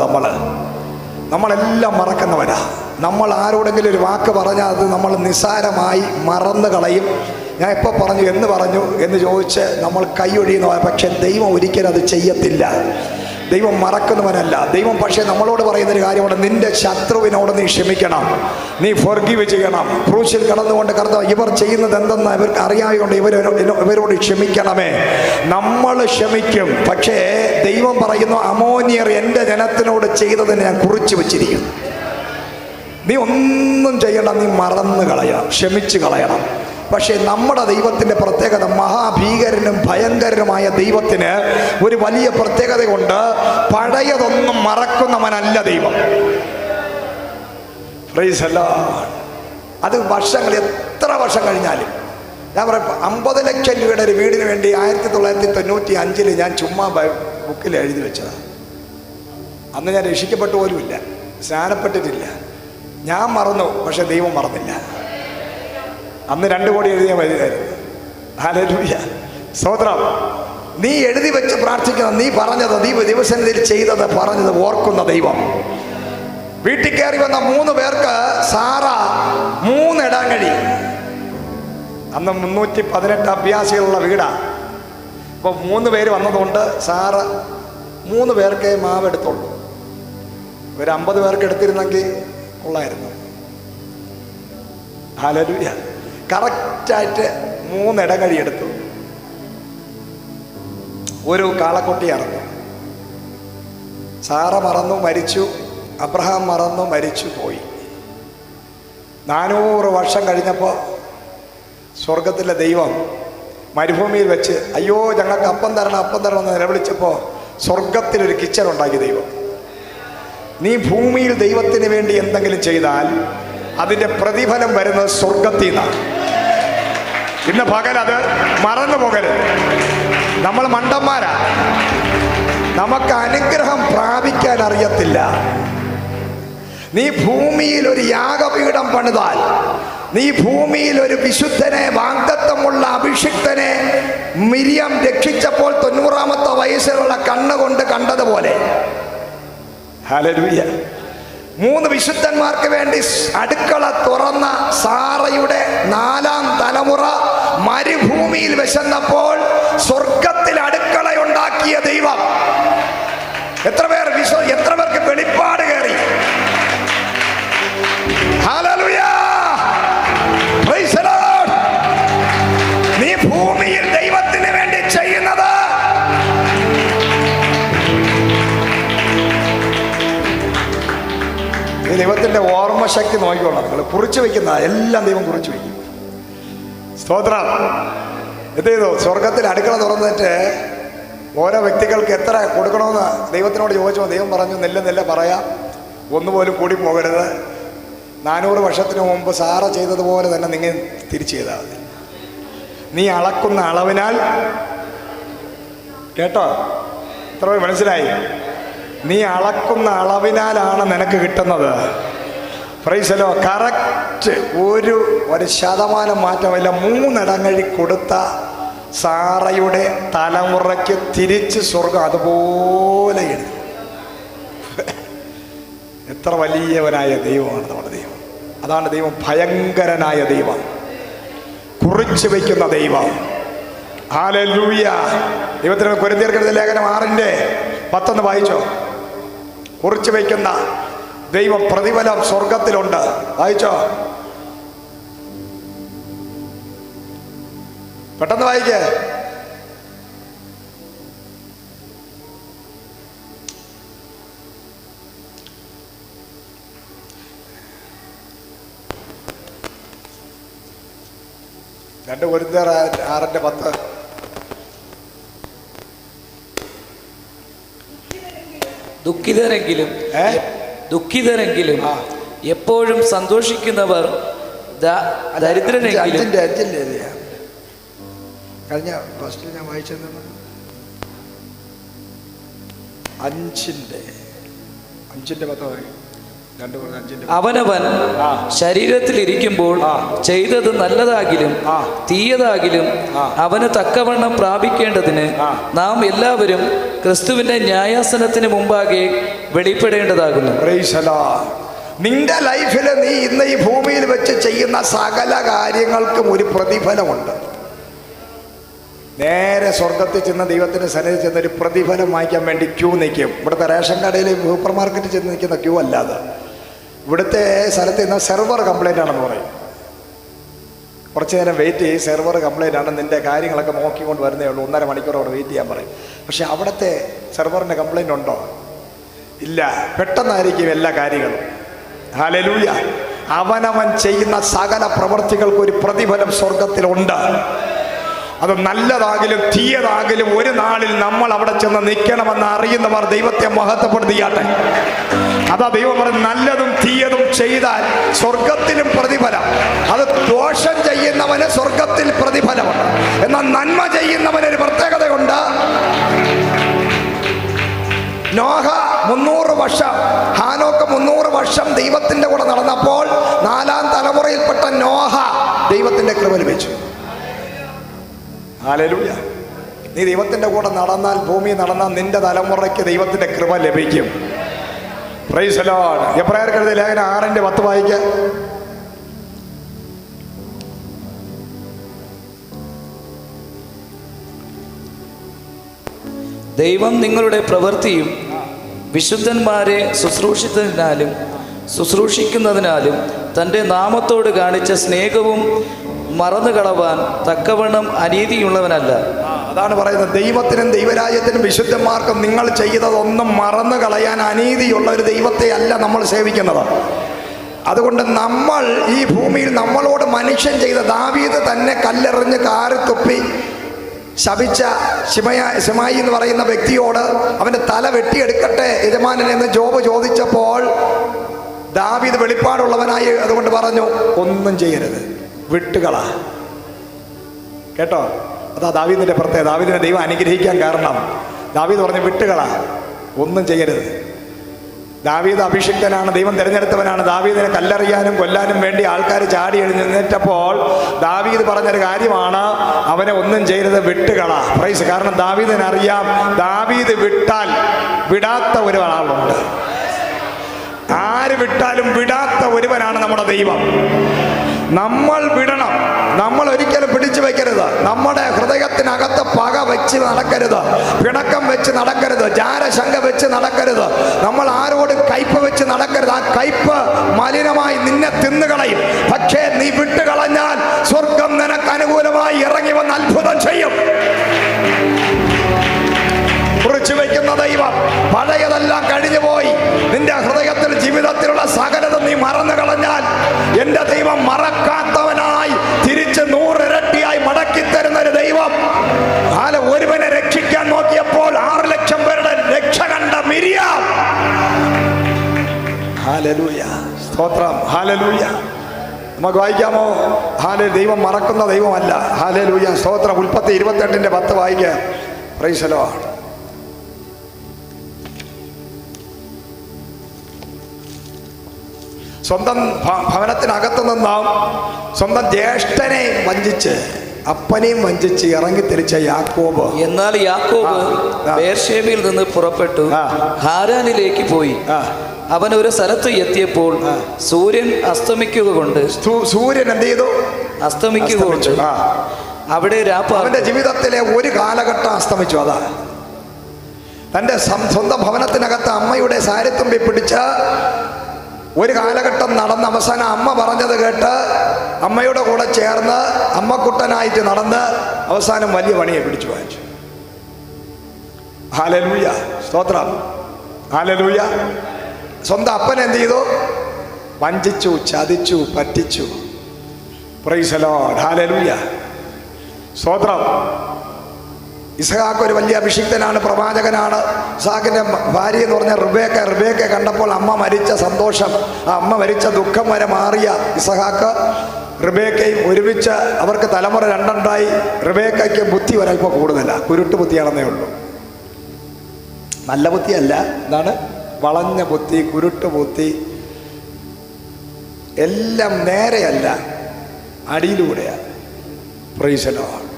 നമ്മളെല്ലാം മറക്കുന്നവരാ. നമ്മൾ ആരോടെങ്കിലും ഒരു വാക്ക് പറഞ്ഞാൽ അത് നമ്മൾ നിസ്സാരമായി മറന്നു കളയും. ഞാൻ എപ്പോൾ പറഞ്ഞു, എന്ന് പറഞ്ഞു എന്ന് ചോദിച്ച് നമ്മൾ കൈയൊഴിയുന്നവ. പക്ഷെ ദൈവം ഒരിക്കലും അത് ചെയ്യത്തില്ല. ദൈവം മറക്കുന്നവനല്ല. ദൈവം പക്ഷേ നമ്മളോട് പറയുന്നൊരു കാര്യമാണ്, നിന്റെ ശത്രുവിനോട് നീ ക്ഷമിക്കണം, നീ ഫോർഗീവ് ചെയ്യണം. ക്രൂശിൽ കടന്നുകൊണ്ട് കർത്താവ്, ഇവർ ചെയ്യുന്നത് എന്തെന്ന് ഇവർക്ക് അറിയാവുകൊണ്ട് ഇവരോട് ക്ഷമിക്കണമേ. നമ്മൾ ക്ഷമിക്കും. പക്ഷേ ദൈവം പറയുന്നു, അമോനിയർ എൻ്റെ ജനത്തിനോട് ചെയ്തതിനെ ഞാൻ കുറിച്ച് വച്ചിരിക്കുന്നു. നീ ഒന്നും ചെയ്യണം, നീ മറന്നു കളയണം, ക്ഷമിച്ച് കളയണം. പക്ഷേ നമ്മുടെ ദൈവത്തിൻ്റെ പ്രത്യേകത, മഹാഭീകരനും ഭയങ്കരനുമായ ദൈവത്തിന് ഒരു വലിയ പ്രത്യേകതയുണ്ട്. പഴയതൊന്നും മറക്കുന്നവനല്ല ദൈവം. Price the Lord. അത് വർഷങ്ങൾ, എത്ര വർഷം കഴിഞ്ഞാലും. ഞാൻ പറയാം, 50 ലക്ഷം രൂപയുടെ ഒരു വീടിന് വേണ്ടി 1995 ഞാൻ ചുമ്മാ ബുക്കിൽ എഴുതി വെച്ചതാണ്. അന്ന് ഞാൻ രക്ഷിക്കപ്പെട്ടു പോലുമില്ല, സ്നാനപ്പെട്ടിട്ടില്ല. ഞാൻ മറന്നു, പക്ഷെ ദൈവം മറന്നില്ല. അന്ന് 2 കോടി എഴുതിയാൽ മതിയായിരുന്നു. ഹല്ലേലൂയ, സ്തോത്രം. നീ എഴുതി വെച്ച് പ്രാർത്ഥിക്കണം. നീ പറഞ്ഞത്, നീ ദിവസത്തിൽ ചെയ്തത്, പറഞ്ഞത് ഓർക്കുന്ന ദൈവം. വീട്ടിൽ കയറി വന്ന 3 പേർക്ക് സാറ 3 ഇടങ്ങഴി. അന്ന് 318 അഭ്യാസികളുള്ള വീടാണ്. അപ്പോൾ 3 പേര് വന്നതുകൊണ്ട് സാറ 3 പേർക്കേ മാവ് എടുത്തുള്ളൂ. ഒരു 50 പേർക്ക് എടുത്തിരുന്നെങ്കിൽ കൊള്ളായിരുന്നു. ഹല്ലേലൂയ. കറക്റ്റായിട്ട് 3 ഇടങ്ങഴി എടുത്തു. ഒരു കാളക്കുട്ടി ഇറങ്ങി. സാറ മറന്നു, മരിച്ചു. അബ്രഹാം മറന്നു, മരിച്ചു പോയി. 400 വർഷം കഴിഞ്ഞപ്പോൾ സ്വർഗത്തിലെ ദൈവം മരുഭൂമിയിൽ വെച്ച്, അയ്യോ ഞങ്ങൾക്ക് അപ്പം തരണം എന്ന് നിലവിളിച്ചപ്പോൾ സ്വർഗത്തിലൊരു കിച്ചൺ ഉണ്ടാക്കി ദൈവം. നീ ഭൂമിയിൽ ദൈവത്തിന് വേണ്ടി എന്തെങ്കിലും ചെയ്താൽ അതിൻ്റെ പ്രതിഫലം വരുന്നത് സ്വർഗത്തിൽ നിന്നാണ്. ഇന്ന് പകൽ അത് മറന്നു പോകരുത്. നമ്മൾ മണ്ടന്മാരാ. നമുക്ക് അനുഗ്രഹം പ്രാപിക്കാൻ അറിയത്തില്ല. നീ ഭൂമിയിൽ ഒരു യാഗപീഠം പണിതാൽ, നീ ഭൂമിയിൽ ഒരു വിശുദ്ധനെ, വാഗ്ദത്തമുള്ള അഭിഷിക്തനെ മിരിയാം രക്ഷിച്ചപ്പോൾ 90-ാമത്തെ വയസ്സിലുള്ള കണ്ണുകൊണ്ട് കണ്ടതുപോലെ, ഹല്ലേലൂയ, 3 വിശുദ്ധന്മാർക്ക് വേണ്ടി അടുക്കള തുറന്ന സാറയുടെ 4ാം തലമുറ മരുഭൂമിയിൽ വിശന്നപ്പോൾ സ്വർഗത്തിൽ അടുക്കള ഉണ്ടാക്കിയ ദൈവം. എത്ര പേർക്ക് വെളിപ്പാട് കയറി? Hallelujah, praise the Lord. നീ ഭൂമിയിൽ ദൈവത്തിന് വേണ്ടി ചെയ്യുന്നത് ദൈവത്തിന്റെ ഓർമ്മശക്തി നോക്കിക്കോളാം. നിങ്ങൾ കുറിച്ച് വെക്കുന്ന എല്ലാം ദൈവം കുറിച്ച് വയ്ക്കും. സ്തോത്രം. എന്ത് ചെയ്തു? സ്വർഗത്തിൽ അടുക്കള തുറന്നിട്ട് ഓരോ വ്യക്തികൾക്ക് എത്ര കൊടുക്കണമെന്ന് ദൈവത്തിനോട് ചോദിച്ചപ്പോൾ ദൈവം പറഞ്ഞു, നെല്ല പറയാം, ഒന്നുപോലും കൂടി പോകരുത്. 400 വർഷത്തിന് മുമ്പ് സാറ ചെയ്തതുപോലെ തന്നെ നിങ്ങൾ തിരിച്ചു ചെയ്താൽ മതി. നീ അളക്കുന്ന അളവിനാൽ, കേട്ടോ, എത്ര പേര് മനസ്സിലായി? നീ അളക്കുന്ന അളവിനാലാണ് നിനക്ക് കിട്ടുന്നത്. Price the Lord. കറക്റ്റ് ഒരു ശതമാനം മാറ്റമില്ല. 3 ഇടങ്ങഴി കൊടുത്ത സാറയുടെ തലമുറയ്ക്ക് തിരിച്ച് സ്വർഗം അതുപോലെ എഴുതി. എത്ര വലിയവനായ ദൈവമാണ് നമ്മുടെ ദൈവം. അതാണ് ദൈവം, ഭയങ്കരനായ ദൈവം, കുറിച്ച് വയ്ക്കുന്ന ദൈവം. ഹല്ലേലൂയ. ദൈവത്തിന് കൊരിന്ത്യർക്കെഴുതിയ ലേഖനം 6:10 വായിച്ചോ? കുറിച്ച് വയ്ക്കുന്ന ദൈവം, പ്രതിഫലം സ്വർഗത്തിലുണ്ട്. വായിച്ചോ? പെട്ടെന്ന് വായിക്കേ. രണ്ട് കൊരിന്ത്യർ 6:10. ദുഃഖിതരെങ്കിലും എപ്പോഴും സന്തോഷിക്കുന്നവർ, ദരിദ്രരെങ്കിലും. കഴിഞ്ഞ ഫസ്റ്റിൽ ഞാൻ വായിച്ചത് 5:10. അവനവൻ ശരീരത്തിലിരിക്കുമ്പോൾ ചെയ്തത് നല്ലതാകിലും തീയതാകിലും അവന് തക്കവണ്ണം പ്രാപിക്കേണ്ടതിന് നാം എല്ലാവരും ക്രിസ്തുവിന്റെ ന്യായാസനത്തിന് മുമ്പാകെ വെളിപ്പെടേണ്ടതാകുന്നു. നിന്റെ ലൈഫിൽ നീ ഇന്ന് ഈ ഭൂമിയിൽ വെച്ച് ചെയ്യുന്ന സകല കാര്യങ്ങൾക്കും ഒരു പ്രതിഫലമുണ്ട്. നേരെ സ്വർഗത്തിൽ ചെന്ന് ദൈവത്തിൻ്റെ സന്നിധി ചെന്ന് ഒരു പ്രതിഫലം വാങ്ങിക്കാൻ വേണ്ടി ക്യൂ നിൽക്കും. ഇവിടുത്തെ റേഷൻ കടയിൽ സൂപ്പർ മാർക്കറ്റിൽ ചെന്ന് നിൽക്കുന്ന ക്യൂ അല്ലാതെ ഇവിടുത്തെ സ്ഥലത്ത് നിന്ന് സെർവർ കംപ്ലൈൻ്റ് ആണെന്ന് പറയും. കുറച്ച് നേരം വെയിറ്റ് ചെയ്യും, സെർവർ കംപ്ലൈൻ്റ് ആണ്, നിൻ്റെ കാര്യങ്ങളൊക്കെ നോക്കിക്കൊണ്ട് വരുന്നേ ഉള്ളൂ, 1.5 മണിക്കൂർ അവിടെ വെയിറ്റ് ചെയ്യാൻ പറയും. പക്ഷെ അവിടുത്തെ സെർവറിൻ്റെ കംപ്ലൈൻ്റ് ഉണ്ടോ? ഇല്ല, പെട്ടെന്നായിരിക്കും എല്ലാ കാര്യങ്ങളും. ഹല്ലേലൂയ. അവനവൻ ചെയ്യുന്ന സകല പ്രവൃത്തികൾക്ക് ഒരു പ്രതിഫലം സ്വർഗത്തിലുണ്ട്. അത് നല്ലതാകിലും തീയതാകിലും ഒരു നാളിൽ നമ്മൾ അവിടെ ചെന്ന് നിൽക്കണമെന്ന് അറിയുന്നവർ ദൈവത്തെ മഹത്വപ്പെടുത്തിയാട്ടെ. അതാ ദൈവം പറഞ്ഞ്, നല്ലതും തീയതും ചെയ്താൽ സ്വർഗത്തിലും പ്രതിഫലം. അത് ദോഷം ചെയ്യുന്നവന് സ്വർഗത്തിൽ പ്രതിഫലമുണ്ട്. എന്നാൽ നന്മ ചെയ്യുന്നവനൊരു പ്രത്യേകതയുണ്ട്. നോഹ 300 വർഷം, ഹാനോക്ക് 300 വർഷം ദൈവത്തിന്റെ കൂടെ നടന്നപ്പോൾ 4-ാം തലമുറയിൽപ്പെട്ട നോഹ ദൈവത്തിന്റെ കൃപ ലഭിച്ചു. ഹല്ലേലൂയ. നീ ദൈവത്തിന്റെ കൂടെ നടന്നാൽ, ഭൂമി നടന്നാൽ നിന്റെ തലമുറയ്ക്ക് ദൈവത്തിന്റെ കൃപ ലഭിക്കും. Price the Lord. എബ്രായർക്ക് എഴുതിയ ലേഖനം 6:10 വായിക്കുക. ദൈവം നിങ്ങളുടെ പ്രവൃത്തിയും വിശുദ്ധന്മാരെ ശുശ്രൂഷിക്കുന്നതിനാലും തൻ്റെ നാമത്തോട് കാണിച്ച സ്നേഹവും മറന്നുകളവാൻ തക്കവണ്ണം അനീതിയുള്ളവനല്ല. അതാണ് പറയുന്നത്, ദൈവത്തിനും ദൈവരാജ്യത്തിനും വിശുദ്ധന്മാർക്കും നിങ്ങൾ ചെയ്തതൊന്നും മറന്നു കളയാൻ അനീതിയുള്ള ഒരു ദൈവത്തെ അല്ല നമ്മൾ സേവിക്കുന്നത്. അതുകൊണ്ട് നമ്മൾ ഈ ഭൂമിയിൽ നമ്മളോട് മനുഷ്യൻ ചെയ്ത, ദാവീദ് തന്നെ കല്ലെറിഞ്ഞ് കാറി തുപ്പി ശപിച്ച ശിമായി എന്ന് പറയുന്ന വ്യക്തിയോട് അവൻ്റെ തല വെട്ടിയെടുക്കട്ടെ യജമാനൻ എന്ന് ജോബ് ചോദിച്ചപ്പോൾ ദാവീദ് വെളിപ്പാടുള്ളവനായി അതുകൊണ്ട് പറഞ്ഞു, ഒന്നും ചെയ്യരുത്, വിട്ടുകള. കേട്ടോ, അതാ ദാവീദിന്റെ പ്രത്യേകത. ദാവീദിനെ ദൈവം അനുഗ്രഹിക്കാൻ കാരണം, ദാവീദ് പറഞ്ഞു വിട്ടുകള, ഒന്നും ചെയ്യരുത്. ദാവീദ് അഭിഷിക്തനാണ്, ദൈവം തിരഞ്ഞെടുത്തവനാണ്. ദാവീദിനെ കല്ലെറിയാനും കൊല്ലാനും വേണ്ടി ആൾക്കാർ ചാടി എഴുന്നേറ്റപ്പോൾ ദാവീദ് പറഞ്ഞൊരു കാര്യമാണ്, അവനെ ഒന്നും ചെയ്യരുത്, വിട്ടുകള. പ്രൈസ്. കാരണം ദാവീദിനറിയാം, ദാവീദ് വിട്ടാൽ വിടാത്ത ഒരാളുണ്ട്. ആര് വിട്ടാലും വിടാത്ത ഒരുവനാണ് നമ്മുടെ ദൈവം. നമ്മൾ വിടണം. നമ്മൾ ഒരിക്കലും പിടിച്ചു വയ്ക്കരുത്. നമ്മുടെ ഹൃദയത്തിനകത്ത് പക വെച്ച് നടക്കരുത്, പിണക്കം വെച്ച് നടക്കരുത്, ജാരശങ്ക വെച്ച് നടക്കരുത്, നമ്മൾ ആരോടും കയ്പ് വെച്ച് നടക്കരുത്. ആ കയ്പ് മലിനമായി നിന്നെ തിന്നുകളയും. പക്ഷേ നീ വിട്ടുകളഞ്ഞാൽ സ്വർഗം നിനക്ക് അനുകൂലമായി ഇറങ്ങി വന്ന് അത്ഭുതം ചെയ്യും. കുറിച്ചു വയ്ക്കുന്ന ദൈവം, പഴയതെല്ലാം കഴിഞ്ഞുപോയി. നിന്റെ ഹൃദയത്തിൽ ജീവിതത്തിലുള്ള സകലത നീ മറന്നു കളഞ്ഞാൽ എന്റെ ദൈവം മറക്കാത്തവനായി തിരിച്ച് 100 ഇരട്ടിയായി മടക്കി തരുന്ന ഒരു ദൈവം. ഒരുവനെ രക്ഷിക്കാൻ നോക്കിയപ്പോൾ 6 ലക്ഷം പേരുടെ രക്ഷ കണ്ട മിരിയാം. ഹല്ലേലൂയ, സ്തോത്രം, ഹല്ലേലൂയ. നമുക്ക് വായിക്കാമോ? ദൈവം മറക്കുന്ന ദൈവമല്ല. ഹല്ലേലൂയ, സ്തോത്രം. ഉൽപ്പത്തി 28:10 വായിക്കാം. Price the Lord. സ്വന്തം ഭവനത്തിനകത്ത് നിന്നും സ്വന്തം ജ്യേഷ്ഠനെ വഞ്ചിച്ച്, അപ്പനെയും വഞ്ചിച്ച് ഇറങ്ങി തിരിച്ച യാക്കോബ്. എന്നാൽ യാക്കോബ് ബേർശേബയിൽ നിന്ന് പുറപ്പെട്ടു ഹാരാനിലേക്ക് പോയി. അവൻ ഒരു സ്ഥലത്ത് എത്തിയപ്പോൾ സൂര്യൻ അസ്തമിക്കുക കൊണ്ട് സൂര്യൻ എന്ത് ചെയ്തു? അസ്തമിക്കുക കൊണ്ട് അവിടെ അവന്റെ ജീവിതത്തിലെ ഒരു കാലഘട്ടം അസ്തമിച്ചു. അതാ തൻ്റെ സ്വന്തം ഭവനത്തിനകത്ത് അമ്മയുടെ സാരിത്തുമ്പി പിടിച്ച് ഒരു കാലഘട്ടം നടന്ന അവസാനം അമ്മ പറഞ്ഞത് കേട്ട് അമ്മയുടെ കൂടെ ചേർന്ന് അമ്മക്കുട്ടനായിട്ട് നടന്ന് അവസാനം വലിയ പണിയെ പിടിച്ചു വാങ്ങിച്ചു. ഹല്ലേലൂയ, സ്തോത്രം, ഹല്ലേലൂയ. സ്വന്തം അപ്പൻ എന്ത് ചെയ്തു? വഞ്ചിച്ചു, ചതിച്ചു, പറ്റിച്ചു. പ്രൈസ് ദി ലോർഡ്, ഹല്ലേലൂയ, സ്തോത്രം. ഇസ്ഹാക്ക് ഒരു വലിയ അഭിഷിക്തനാണ്, പ്രവാചകനാണ്. ഇസ്ഹാക്കിന്റെ ഭാര്യ എന്ന് പറഞ്ഞ റിബേക്ക കണ്ടപ്പോൾ അമ്മ മരിച്ച സന്തോഷം, ആ അമ്മ മരിച്ച ദുഃഖം വരെ മാറിയ ഇസ്ഹാക്ക് റിബേക്കയും ഒരുമിച്ച് അവർക്ക് തലമുറ രണ്ടുണ്ടായി. റിബേക്കയ്ക്ക് ബുദ്ധി ഒരല്പം കൂടുതലാണ്, കുരുട്ട് ബുദ്ധിയാണെന്നേ ഉള്ളൂ. നല്ല ബുദ്ധിയല്ല, എന്താണ്? വളഞ്ഞ ബുദ്ധി, കുരുട്ട് ബുദ്ധി, എല്ലാം നേരെയല്ല, അടിയിലൂടെയാണ്. പ്രൈസ് ദി ലോർഡ്,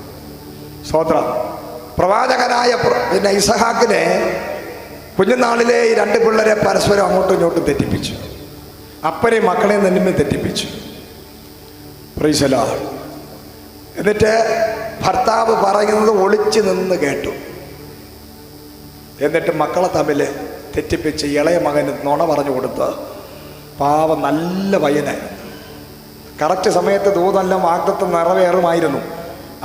സ്തോത്രം. പ്രവാചകനായ പിന്നെ ഇസ്ഹാക്കിനെ കുഞ്ഞുനാളിലെ ഈ രണ്ട് പിള്ളേരെ പരസ്പരം അങ്ങോട്ടും ഇങ്ങോട്ടും തെറ്റിപ്പിച്ചു. അപ്പനെയും മക്കളെയും തമ്മിൽ തെറ്റിപ്പിച്ചു. Price the Lord. എന്നിട്ട് ഭർത്താവ് പറയുന്നത് ഒളിച്ചു നിന്ന് കേട്ടു. എന്നിട്ട് മക്കളെ തമ്മിൽ തെറ്റിപ്പിച്ച് ഇളയ മകന് നുണ പറഞ്ഞു കൊടുത്ത് പാവം നല്ല പയ്യനായിരുന്നു. കറക്റ്റ് സമയത്ത് ദൂതെല്ലാം വാഗ്ദത്തം നിറവേറുമായിരുന്നു.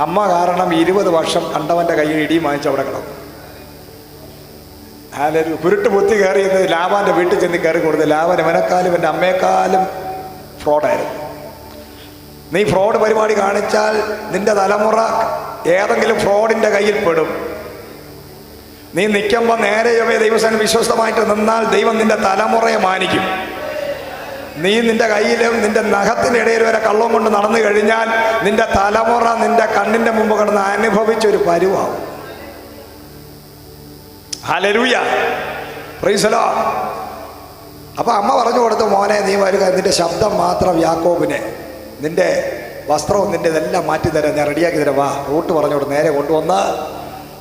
അമ്മ കാരണം 20 വർഷം കണ്ടവൻ്റെ കയ്യിൽ ഇടിയും വാങ്ങിച്ച് അവിടെ കിടന്നു. അതൊരു കുരുട്ട് ബുദ്ധി കയറിയത് ലാബാൻ്റെ വീട്ടിൽ ചെന്ന് കയറി കൊടുത്ത് ലാബൻ എവനെക്കാളും എൻ്റെ അമ്മയെക്കാളും ഫ്രോഡായിരുന്നു. നീ ഫ്രോഡ് പരിപാടി കാണിച്ചാൽ നിന്റെ തലമുറ ഏതെങ്കിലും ഫ്രോഡിൻ്റെ കയ്യിൽ പെടും. നീ നിൽക്കുമ്പോൾ നേരെ ദൈവസേന വിശ്വസ്തമായിട്ട് നിന്നാൽ ദൈവം നിന്റെ തലമുറയെ മാനിക്കും. നീ നിന്റെ കയ്യിലും നിന്റെ നഖത്തിൻ്റെ ഇടയിൽ വരെ കള്ളം കൊണ്ട് നടന്നു കഴിഞ്ഞാൽ നിന്റെ തലമുറ നിന്റെ കണ്ണിന്റെ മുമ്പ് കിടന്ന് അനുഭവിച്ചൊരു പരുവാകും. Hallelujah, praise the Lord. അപ്പൊ അമ്മ പറഞ്ഞു കൊടുത്തു, മോനെ നീ വരിക, നിന്റെ ശബ്ദം മാത്രം യാക്കോബിനെ, നിന്റെ വസ്ത്രവും നിന്റെ ഇതെല്ലാം മാറ്റിത്തരാം, ഞാൻ റെഡിയാക്കി തരാം, വാ. റൂട്ട് പറഞ്ഞോട് നേരെ കൊണ്ടുവന്ന്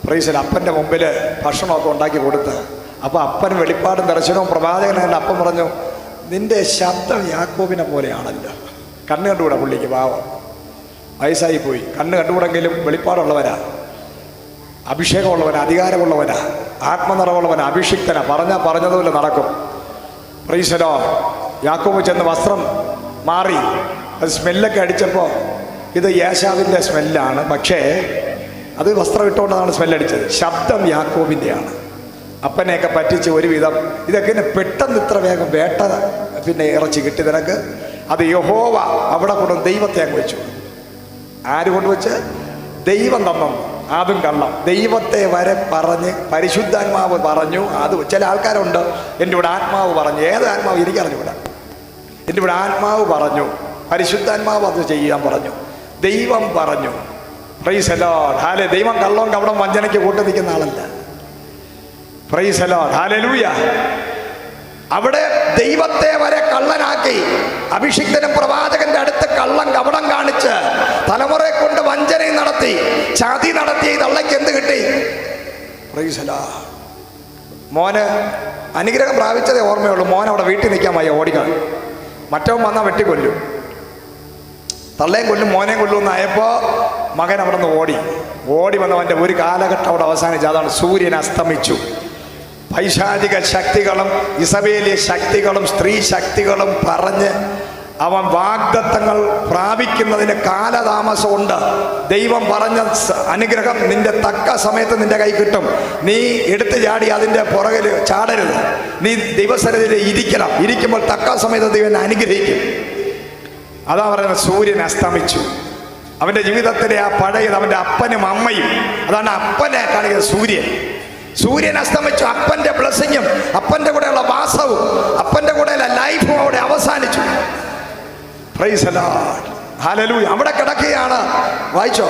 പ്രൈസ് അപ്പൻ്റെ മുമ്പിൽ ഭക്ഷണമൊക്കെ ഉണ്ടാക്കി കൊടുത്ത്. അപ്പോൾ അപ്പൻ വെളിപ്പാടും ദർശനവും പ്രവാചകനായ അപ്പം പറഞ്ഞു, നിന്റെ ശബ്ദം യാക്കോബിനെ പോലെയാണല്ലോ. കണ്ണ് കണ്ടുകൂടാ പുള്ളിക്ക്, പാവം വയസ്സായി പോയി. കണ്ണ് കണ്ടുകൂടെങ്കിലും വെളിപ്പാടുള്ളവരാ, അഭിഷേകമുള്ളവനാ, അധികാരമുള്ളവനാ, ആത്മനിറവുള്ളവനാ, അഭിഷിക്തനാ. പറഞ്ഞതുപോലെ നടക്കും. Price the Lord. യാക്കോബ് ചെന്ന് വസ്ത്രം മാറി, അത് സ്മെല്ലൊക്കെ അടിച്ചപ്പോൾ ഇത് യേശാവിൻ്റെ സ്മെല്ലാണ്, പക്ഷേ അത് വസ്ത്രം ഇട്ടുകൊണ്ടാണ് സ്മെല്ലടിച്ചത്. ശബ്ദം യാക്കോബിൻ്റെയാണ്. അപ്പനെയൊക്കെ പറ്റിച്ച് ഒരുവിധം ഇതൊക്കെ പെട്ടെന്ന് ഇത്ര വേഗം വേട്ട പിന്നെ ഇറച്ചി കിട്ടി നിനക്ക്. അത് യഹോവ അവിടെ കൊണ്ട് ദൈവത്തെ അങ്ങ് വെച്ചു. ആര് കൊണ്ടുവച്ച്? ദൈവം തന്നു. അതും കള്ളം. ദൈവത്തെ വരെ പറഞ്ഞ് പരിശുദ്ധാത്മാവ് പറഞ്ഞു. അത് ചില ആൾക്കാരുണ്ട്, എൻ്റെ ഇവിടെ ആത്മാവ് പറഞ്ഞു. ഏത് ആത്മാവ് എനിക്കറിഞ്ഞൂടാ. എൻ്റെ ഇവിടെ ആത്മാവ് പറഞ്ഞു, പരിശുദ്ധാത്മാവ് അത് ചെയ്യാൻ പറഞ്ഞു, ദൈവം പറഞ്ഞു. Price the Lord, hallelujah. ദൈവം കള്ളവും കപടം വഞ്ചനയ്ക്ക് കൂട്ടി നിൽക്കുന്ന ആളല്ല. Price the Lord, hallelujah. അവിടെ ദൈവത്തെ വരെ കള്ളനാക്കി, അഭിഷിക്തനും പ്രവാചകന്റെ അടുത്ത് കള്ളം കപടം കാണിച്ച് തലമുറയെ കൊണ്ട് വഞ്ചനയും നടത്തി, ചതി നടത്തി. തള്ളയ്ക്ക് എന്ത് കിട്ടി? Price the Lord. മോന് അനുഗ്രഹം പ്രാപിച്ചതേ ഓർമ്മയുള്ളൂ. മോൻ അവിടെ വീട്ടിൽ നിൽക്കാൻ വയ്യ, ഓടിക്കണം. മറ്റവൻ വന്നാൽ വെട്ടിക്കൊല്ലും. തള്ളയും കൊല്ലും, മോനെയും കൊല്ലും എന്നായപ്പോൾ മകൻ അവിടെ നിന്ന് ഓടി വന്നവൻ്റെ ഒരു കാലഘട്ടം അവിടെ അവസാനിച്ചു. അതാണ് സൂര്യൻ അസ്തമിച്ചു. പൈശാചിക ശക്തികളും ഇസബേലിയ ശക്തികളും സ്ത്രീ ശക്തികളും പറഞ്ഞ് അവൻ വാഗ്ദത്തങ്ങൾ പ്രാപിക്കുന്നതിന് കാലതാമസമുണ്ട്. ദൈവം പറഞ്ഞ അനുഗ്രഹം നിന്റെ തക്ക സമയത്ത് നിന്റെ കൈ കിട്ടും. നീ എടുത്തു ചാടി അതിൻ്റെ പുറകിൽ ചാടരുത്. നീ ദൈവസന്നിധിയിൽ ഇരിക്കണം. ഇരിക്കുമ്പോൾ തക്ക സമയത്ത് ദൈവം അനുഗ്രഹിക്കും. അതാ പറയുന്നത്, സൂര്യൻ അസ്തമിച്ചു. അവൻ്റെ ജീവിതത്തിലെ ആ പഴയത് അവൻ്റെ അപ്പനും അമ്മയും, അതാണ് അപ്പനെ കാണിക്കുന്നത്. സൂര്യൻ അസ്തമിച്ചു. അപ്പൻ്റെ ബ്ലെസ്സിങ്ങും അപ്പൻ്റെ കൂടെയുള്ള വാസവും അപ്പൻ്റെ കൂടെയുള്ള ലൈഫും അവിടെ അവസാനിച്ചു. Price the Lord, hallelujah. അവിടെ കിടക്കുകയാണ്. വായിച്ചോ.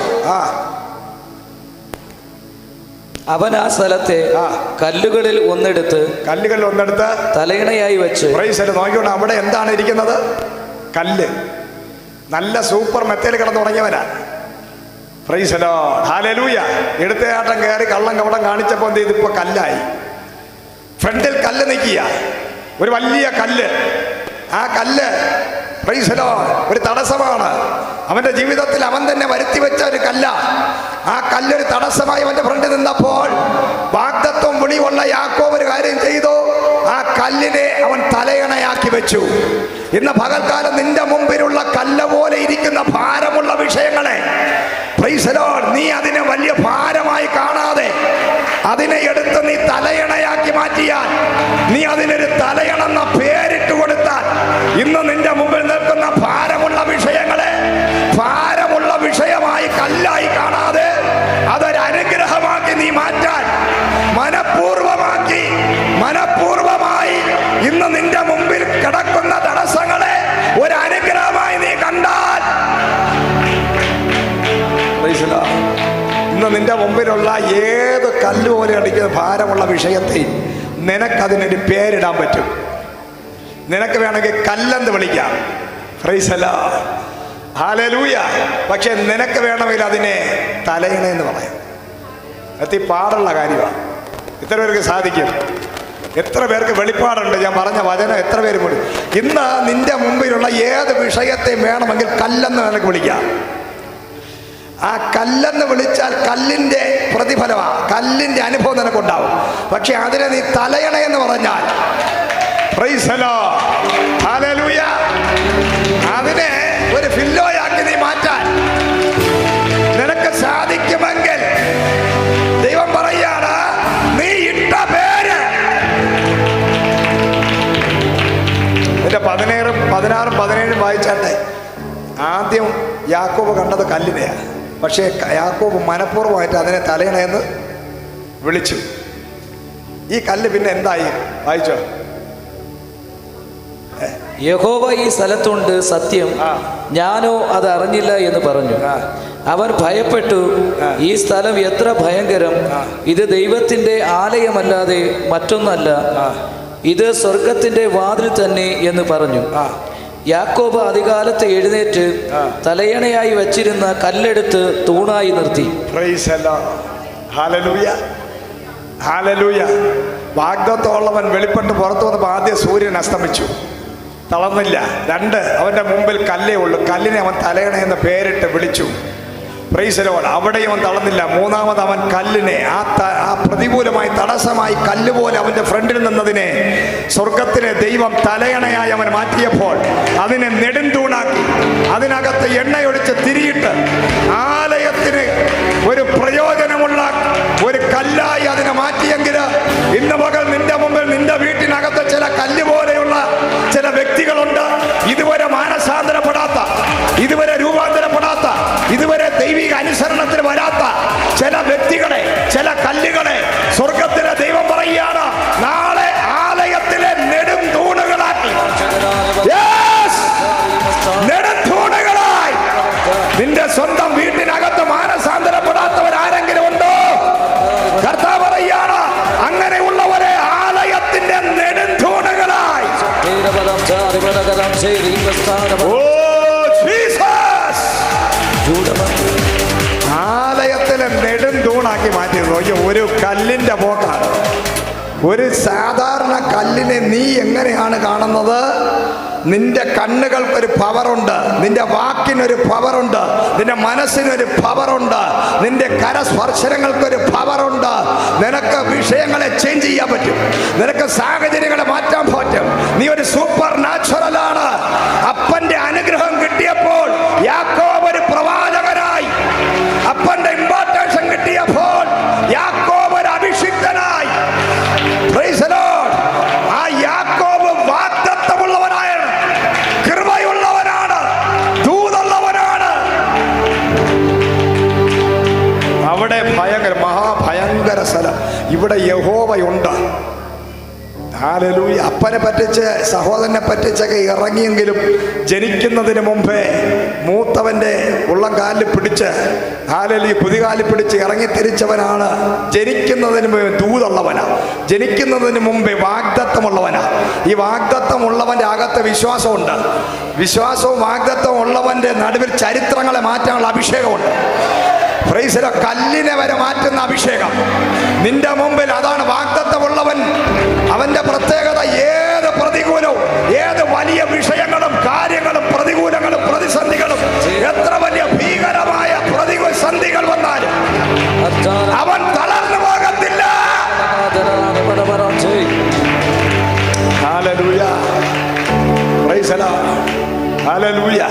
അവൻ ആ സ്ഥലത്തെ കല്ലുകളിൽ ഒന്നെടുത്ത് തലയിണയായി വെച്ച്. Praise the Lord. നോക്കിക്കൊണ്ട് അവിടെ എന്താണ് ഇരിക്കുന്നത്? കല്ല്. നല്ല സൂപ്പർ മെത്തേൽ കിടന്നു തുടങ്ങിയവനാ. Praise the Lord, hallelujah. എടുത്തയാട്ടം കയറി കള്ളം കപടം കാണിച്ചപ്പോൾ എന്ത് ചെയ്തു? ഇപ്പൊ കല്ലായി. ഫ്രണ്ടിൽ കല്ല് നിൽക്കുക, ഒരു വലിയ കല്ല്. ആ കല്ല് പ്രൈസ് ദി ലോർഡ് ഒരു തടസ്സമാണ്. അവന്റെ ജീവിതത്തിൽ അവൻ തന്നെ വരുത്തി വെച്ച ഒരു കല്ല. ആ കല്ലൊരു തടസ്സമായി അവന്റെ ഫ്രണ്ടിൽ നിന്നപ്പോൾ വാഗ്ദത്തം വിളിയുള്ള യാക്കോബ് ഒരു കാര്യം ചെയ്തു. ആ കല്ലിനെ അവൻ തലയണയാക്കി വെച്ചു. ഇന്ന് പകൽക്കാലം നിന്റെ മുമ്പിലുള്ള കല്ല് പോലെ ഇരിക്കുന്ന ഭാരമുള്ള വിഷയങ്ങളെ പ്രൈസ് ദി ലോർഡ്, നീ അതിനെ വലിയ ഭാരമായി കാണാതെ അതിനെ എടുത്ത് നീ തലയണയാക്കി മാറ്റിയാൽ, നീ അതിനൊരു തലയണെന്ന പേരിട്ട് കൊടുത്താൽ, ഇന്ന് നിന്റെ മുമ്പിൽ നിൽക്കുന്ന ഭാരമുള്ള വിഷയങ്ങളെ ഭാരമുള്ള വിഷയമായി കല്ലായി കാണാതെ അതൊരു അനുഗ്രഹമാക്കി നീ മാറ്റാൻ മനഃപൂർവമായി ഇന്ന് നിന്റെ മുമ്പിൽ കിടക്കുന്ന തടസ്സങ്ങളെ ഒരു അനുഗ്രഹമായി നീ കണ്ടാൽ, ഇന്ന് നിന്റെ മുമ്പിലുള്ള ഏത് കല്ല് പോലെ അടിക്കുന്ന ഭാരമുള്ള വിഷയത്തെയും നിനക്കതിനൊരു പേരിടാൻ പറ്റും. നിനക്ക് വേണമെങ്കിൽ കല്ലെന്ന് വിളിക്കാം, പ്രൈസ് ദി ലോർഡ്, ഹല്ലേലൂയ. പക്ഷെ നിനക്ക് വേണമെങ്കിൽ അതിനെ തലയണയെന്ന് പറയാം. പാടുള്ള കാര്യമാണ്. എത്ര പേർക്ക് സാധിക്കും? എത്ര പേർക്ക് വെളിപ്പാടുണ്ട്? ഞാൻ പറഞ്ഞ വചനം എത്ര പേര് കൂടി ഇന്ന് നിന്റെ മുമ്പിലുള്ള ഏത് വിഷയത്തെയും വേണമെങ്കിൽ കല്ലെന്ന് നിനക്ക് വിളിക്കാം. ആ കല്ലെന്ന് വിളിച്ചാൽ കല്ലിൻ്റെ പ്രതിഫലമാണ്, കല്ലിൻ്റെ അനുഭവം നിനക്കുണ്ടാവും. പക്ഷെ അതിനെ നീ തലയണയെന്ന് പറഞ്ഞാൽ, പ്രൈസ് ദി ലോർഡ്, ഹല്ലേലൂയ, അതിനെ ഒരു ഫില്ലോയാക്കി നീ മാറ്റാൻ നിനക്ക് സാധിക്കുമെങ്കിൽ ദൈവം പറയാണ്, നീ ഇട്ട പേര്. ഇതിന്റെ 16, 16, 17 വായിച്ചാട്ടെ. ആദ്യം യാക്കോബ് കണ്ടത് കല്ലിനെയാണ്. പക്ഷേ യാക്കോബ് മനഃപൂർവ്വമായിട്ട് അതിനെ തലയണയെന്ന് വിളിച്ചു. ഈ കല്ല് പിന്നെ എന്തായി? വായിച്ചോ. യഹോവ ഈ സ്ഥലത്തുണ്ട്, സത്യം, ഞാനോ അത് അറിഞ്ഞില്ല എന്ന് പറഞ്ഞു. അവൻ ഭയപ്പെട്ടു, ഈ സ്ഥലം എത്ര ഭയങ്കരം, ഇത് ദൈവത്തിന്റെ ആലയമല്ലാതെ മറ്റൊന്നല്ല, ഇത് സ്വർഗത്തിന്റെ വാതിൽ തന്നെ എന്ന് പറഞ്ഞു. യാക്കോബ് അതികാലത്ത് എഴുന്നേറ്റ് തലയണയായി വച്ചിരുന്ന കല്ലെടുത്ത് തൂണായി നിർത്തി. വാഗ്ദത്തമുള്ളവൻ വെളിപ്പെട്ട് പുറത്തു വന്നപ്പോൾ ആദ്യം സൂര്യൻ അസ്തമിച്ചു, തളർന്നില്ല. 2, അവന്റെ മുമ്പിൽ കല്ലേ ഉള്ളൂ. കല്ലിനെ അവൻ തലയണയെന്ന് പേരിട്ട് വിളിച്ചു. Price the Lord. അവിടെയും അവൻ തളർന്നില്ല. 3ാമത് അവൻ കല്ലിനെ ആ പ്രതികൂലമായി തടസ്സമായി കല്ലുപോലെ അവന്റെ ഫ്രണ്ടിൽ നിന്നതിനെ സ്വർഗത്തിലെ ദൈവം തലയണയായി അവൻ മാറ്റിയപ്പോൾ അതിനെ നെടുന്തൂണാക്കി അതിനകത്ത് എണ്ണയൊഴിച്ച് തിരിയിട്ട് ആലയത്തിന് ഒരു പ്രയോജനമുള്ള ഒരു കല്ലായി അതിനെ മാറ്റിയെങ്കിൽ ഇന്ന് പകൽ നിന്റെ മുമ്പിൽ നിന്റെ വീട്ടിനകത്ത് ചില കല്ല് പോലെയുള്ള ചില വ്യക്തികളുണ്ട്. ഇതുവരെ മാനസാന്തരപ്പെടാത്ത, ഇതുവരെ രൂപാന്തരപ്പെടാത്ത, ഇതുവരെ ദൈവിക അനുസരണത്തിന് വരാത്ത ചില വ്യക്തികളെ, ചില കല്ലുകളെ സ്വർഗത്തിലെ ദൈവം പറയുകയാണ്, നാളെ ആലയത്തിലെ നെടും തൂണുകളാക്കി, നെടും തൂണുകളായി. നിന്റെ സ്വന്തം വീട്ടിനകത്ത് മാനസാന്തരപ്പെടാത്തവരാരെങ്കിലും ഉണ്ടോ? കർത്താവ് പറയുകയാണ്, അങ്ങനെയുള്ളവരെ ആലയത്തിന്റെ നെടും തൂണുകളായി. ആലയത്തിലെ നെടും തൂണാക്കി മാറ്റിയത് ഒരു കല്ലിന്റെ പോക്കാണ്. ഒരു സാധാരണ കല്ലിനെ നീ എങ്ങനെയാണ് കാണുന്നത്? നിന്റെ കണ്ണുകൾക്കൊരു പവറുണ്ട്, നിന്റെ വാക്കിനൊരു പവറുണ്ട്, നിന്റെ മനസ്സിനൊരു പവറുണ്ട്, നിന്റെ കരസ്പർശനങ്ങൾക്കൊരു പവറുണ്ട്. നിനക്ക് വിഷയങ്ങളെ ചേഞ്ച് ചെയ്യാൻ പറ്റും, നിനക്ക് സാഹചര്യങ്ങളെ മാറ്റാൻ പറ്റും. നീ ഒരു സൂപ്പർ നാച്ചുറലാണ്. അപ്പന്റെ അനുഗ്രഹം കിട്ടിയപ്പോൾ യാക്കോബ് ഒരു പ്രവാചകനായി, അപ്പന്റെ ഇമ്പോർട്ടേഷൻ കിട്ടിയപ്പോൾ യാക്കോബ് ഒരു അഭിഷിക്തനായി. Price the Lord. ആ യാക്കോബ് വാഗ്ദത്തമുള്ളവനാണ്, കൃപയുള്ളവനാണ്, ദൂതുള്ളവനാണ്. അവിടെ മഹാഭയങ്കര സ്ഥലം. ഇവിടെ യഹോവയുണ്ട്. ഹല്ലേലൂയ. അപ്പനെ പറ്റിച്ച് സഹോദരനെ പറ്റിച്ചൊക്കെ ഇറങ്ങിയെങ്കിലും ജനിക്കുന്നതിന് മുമ്പേ മൂത്തവന്റെ ഉള്ളം കാലിൽ പിടിച്ച് ഹല്ലേലൂയ കുതികാലിൽ പിടിച്ച് ഇറങ്ങി തിരിച്ചവനാണ്. ജനിക്കുന്നതിന് മുമ്പേ ദൂതുള്ളവനാ, ജനിക്കുന്നതിന് മുമ്പേ വാഗ്ദത്തമുള്ളവനാ. ഈ വാഗ്ദത്തമുള്ളവന്റെ അകത്ത് വിശ്വാസമുണ്ട്. വിശ്വാസവും വാഗ്ദത്തവും ഉള്ളവന്റെ നടുവിൽ ചരിത്രങ്ങളെ മാറ്റാനുള്ള അഭിഷേകമുണ്ട്. Praise the Lord. കല്ലിനെ വരെ മാറ്റുന്ന അഭിഷേകം നിന്റെ മുമ്പിൽ. അതാണ് വാഗ്ദത്തമുള്ളവൻ. അവന്റെ പ്രത്യേകത ഏത് പ്രതികൂലവും, ഏത് വലിയ വിഷയങ്ങളും കാര്യങ്ങളും പ്രതികൂലങ്ങളും പ്രതിസന്ധികളും, എത്ര വലിയ ഭീകരമായ പ്രതിസന്ധികൾ വന്നാലും അവൻ തളർന്നു പോകത്തില്ല. Hallelujah. Praise praise the Lord. Hallelujah.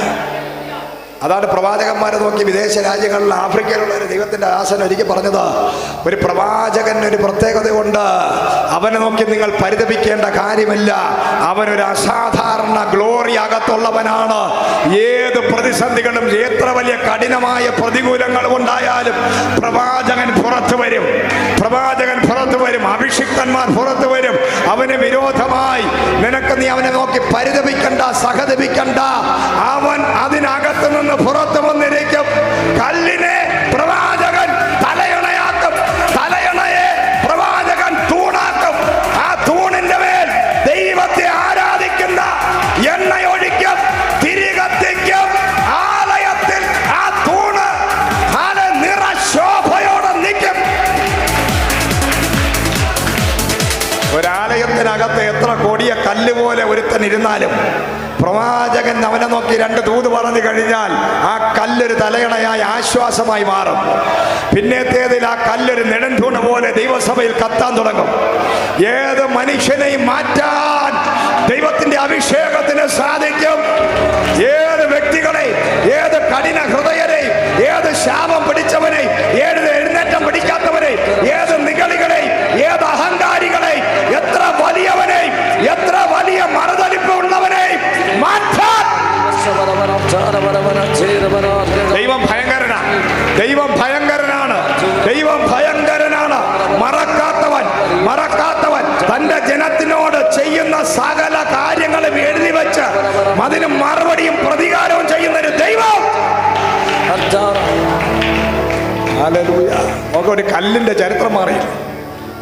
അതാണ് പ്രവാചകന്മാരെ നോക്കി വിദേശ രാജ്യങ്ങളിൽ ആഫ്രിക്കയിലുള്ള ഒരു ദൈവത്തിൻ്റെ ദാസൻ ഒരിക്കൽ പറഞ്ഞത്, ഒരു പ്രവാചകന് ഒരു പ്രത്യേകതയുണ്ട്, അവനെ നോക്കി നിങ്ങൾ പരിതപിക്കേണ്ട കാര്യമില്ല, അവനൊരു അസാധാരണ ഗ്ലോറി അകത്തുള്ളവനാണ്. ഏത് പ്രതിസന്ധികളും എത്ര വലിയ കഠിനമായ പ്രതികൂലങ്ങളും ഉണ്ടായാലും പ്രവാചകൻ പുറത്തു വരും, പ്രവാചകൻ പുറത്തു വരും, അഭിഷിക്തന്മാർ പുറത്തു വരും. അവന് വിരോധമായി നിനക്ക് നീ അവനെ നോക്കി പരിതപിക്കണ്ട, സഹതപിക്കണ്ട. അവൻ അതിനകത്ത് നിന്ന് പുറത്തു വന്നിരിക്കും. കല്ലിനെ പ്രവാചകൻ തലയണയാക്കും, തലയണയെ പ്രവാചകൻ തൂണാക്കും. ആ തൂണിന്റെ മേൽ ദൈവത്തെ ആരാധിക്കുന്ന എണ്ണയൊഴിക്കും, തിരികത്തിക്കും. ആലയത്തിൽ ആ തൂണ് നിറശോഭയോടെ നിൽക്കും. ഒരാലയത്തിനകത്ത് എത്ര കൊടിയ കല്ല് പോലെ ഒരുത്തൻ ഇരുന്നാലും പ്രവാചകൻ അവനെ നോക്കി രണ്ട് ദൂത് പറഞ്ഞു കഴിഞ്ഞാൽ ആ കല്ലൊരു തലയണയായി ആശ്വാസമായി മാറും. പിന്നത്തേതിൽ ആ കല്ലൊരു നെടുംതൂണ് പോലെ ദൈവസഭയിൽ കത്താൻ തുടങ്ങും. ഏത് മനുഷ്യനെയും മാറ്റാൻ ദൈവത്തിന്റെ അഭിഷേകത്തിന് സാധിക്കും. ഏത് വ്യക്തികളെ, ഏത് കഠിന ഹൃദയരെ, ഏത് ശാപം പിടിച്ചവനെ, ഏത് എഴുന്നേറ്റം പിടിക്കാത്തവനെ, ഏത് നിഗളികളെ, ഏത് അഹങ്കാരികളെ, എത്ര വലിയവനെ, എത്ര വലിയ മറുതലിപ്പ് ഉള്ളവനെ മാറ്റാൻ ദൈവം ഭയങ്കരനാണ്. ദൈവം ഭയങ്കരനാണ്. ദൈവം ഭയങ്കരനാണ്. മറക്കാത്തവൻ, മറക്കാത്തവൻ തന്റെ ജനത്തിനോട് ചെയ്യുന്ന സകല കാര്യങ്ങളും എഴുതി വെച്ച് അതിന് മറുപടിയും പ്രതികാരവും ചെയ്യുന്ന ഒരു ദൈവം. ഒരു കല്ലിന്റെ ചരിത്രം മാറിയില്ല.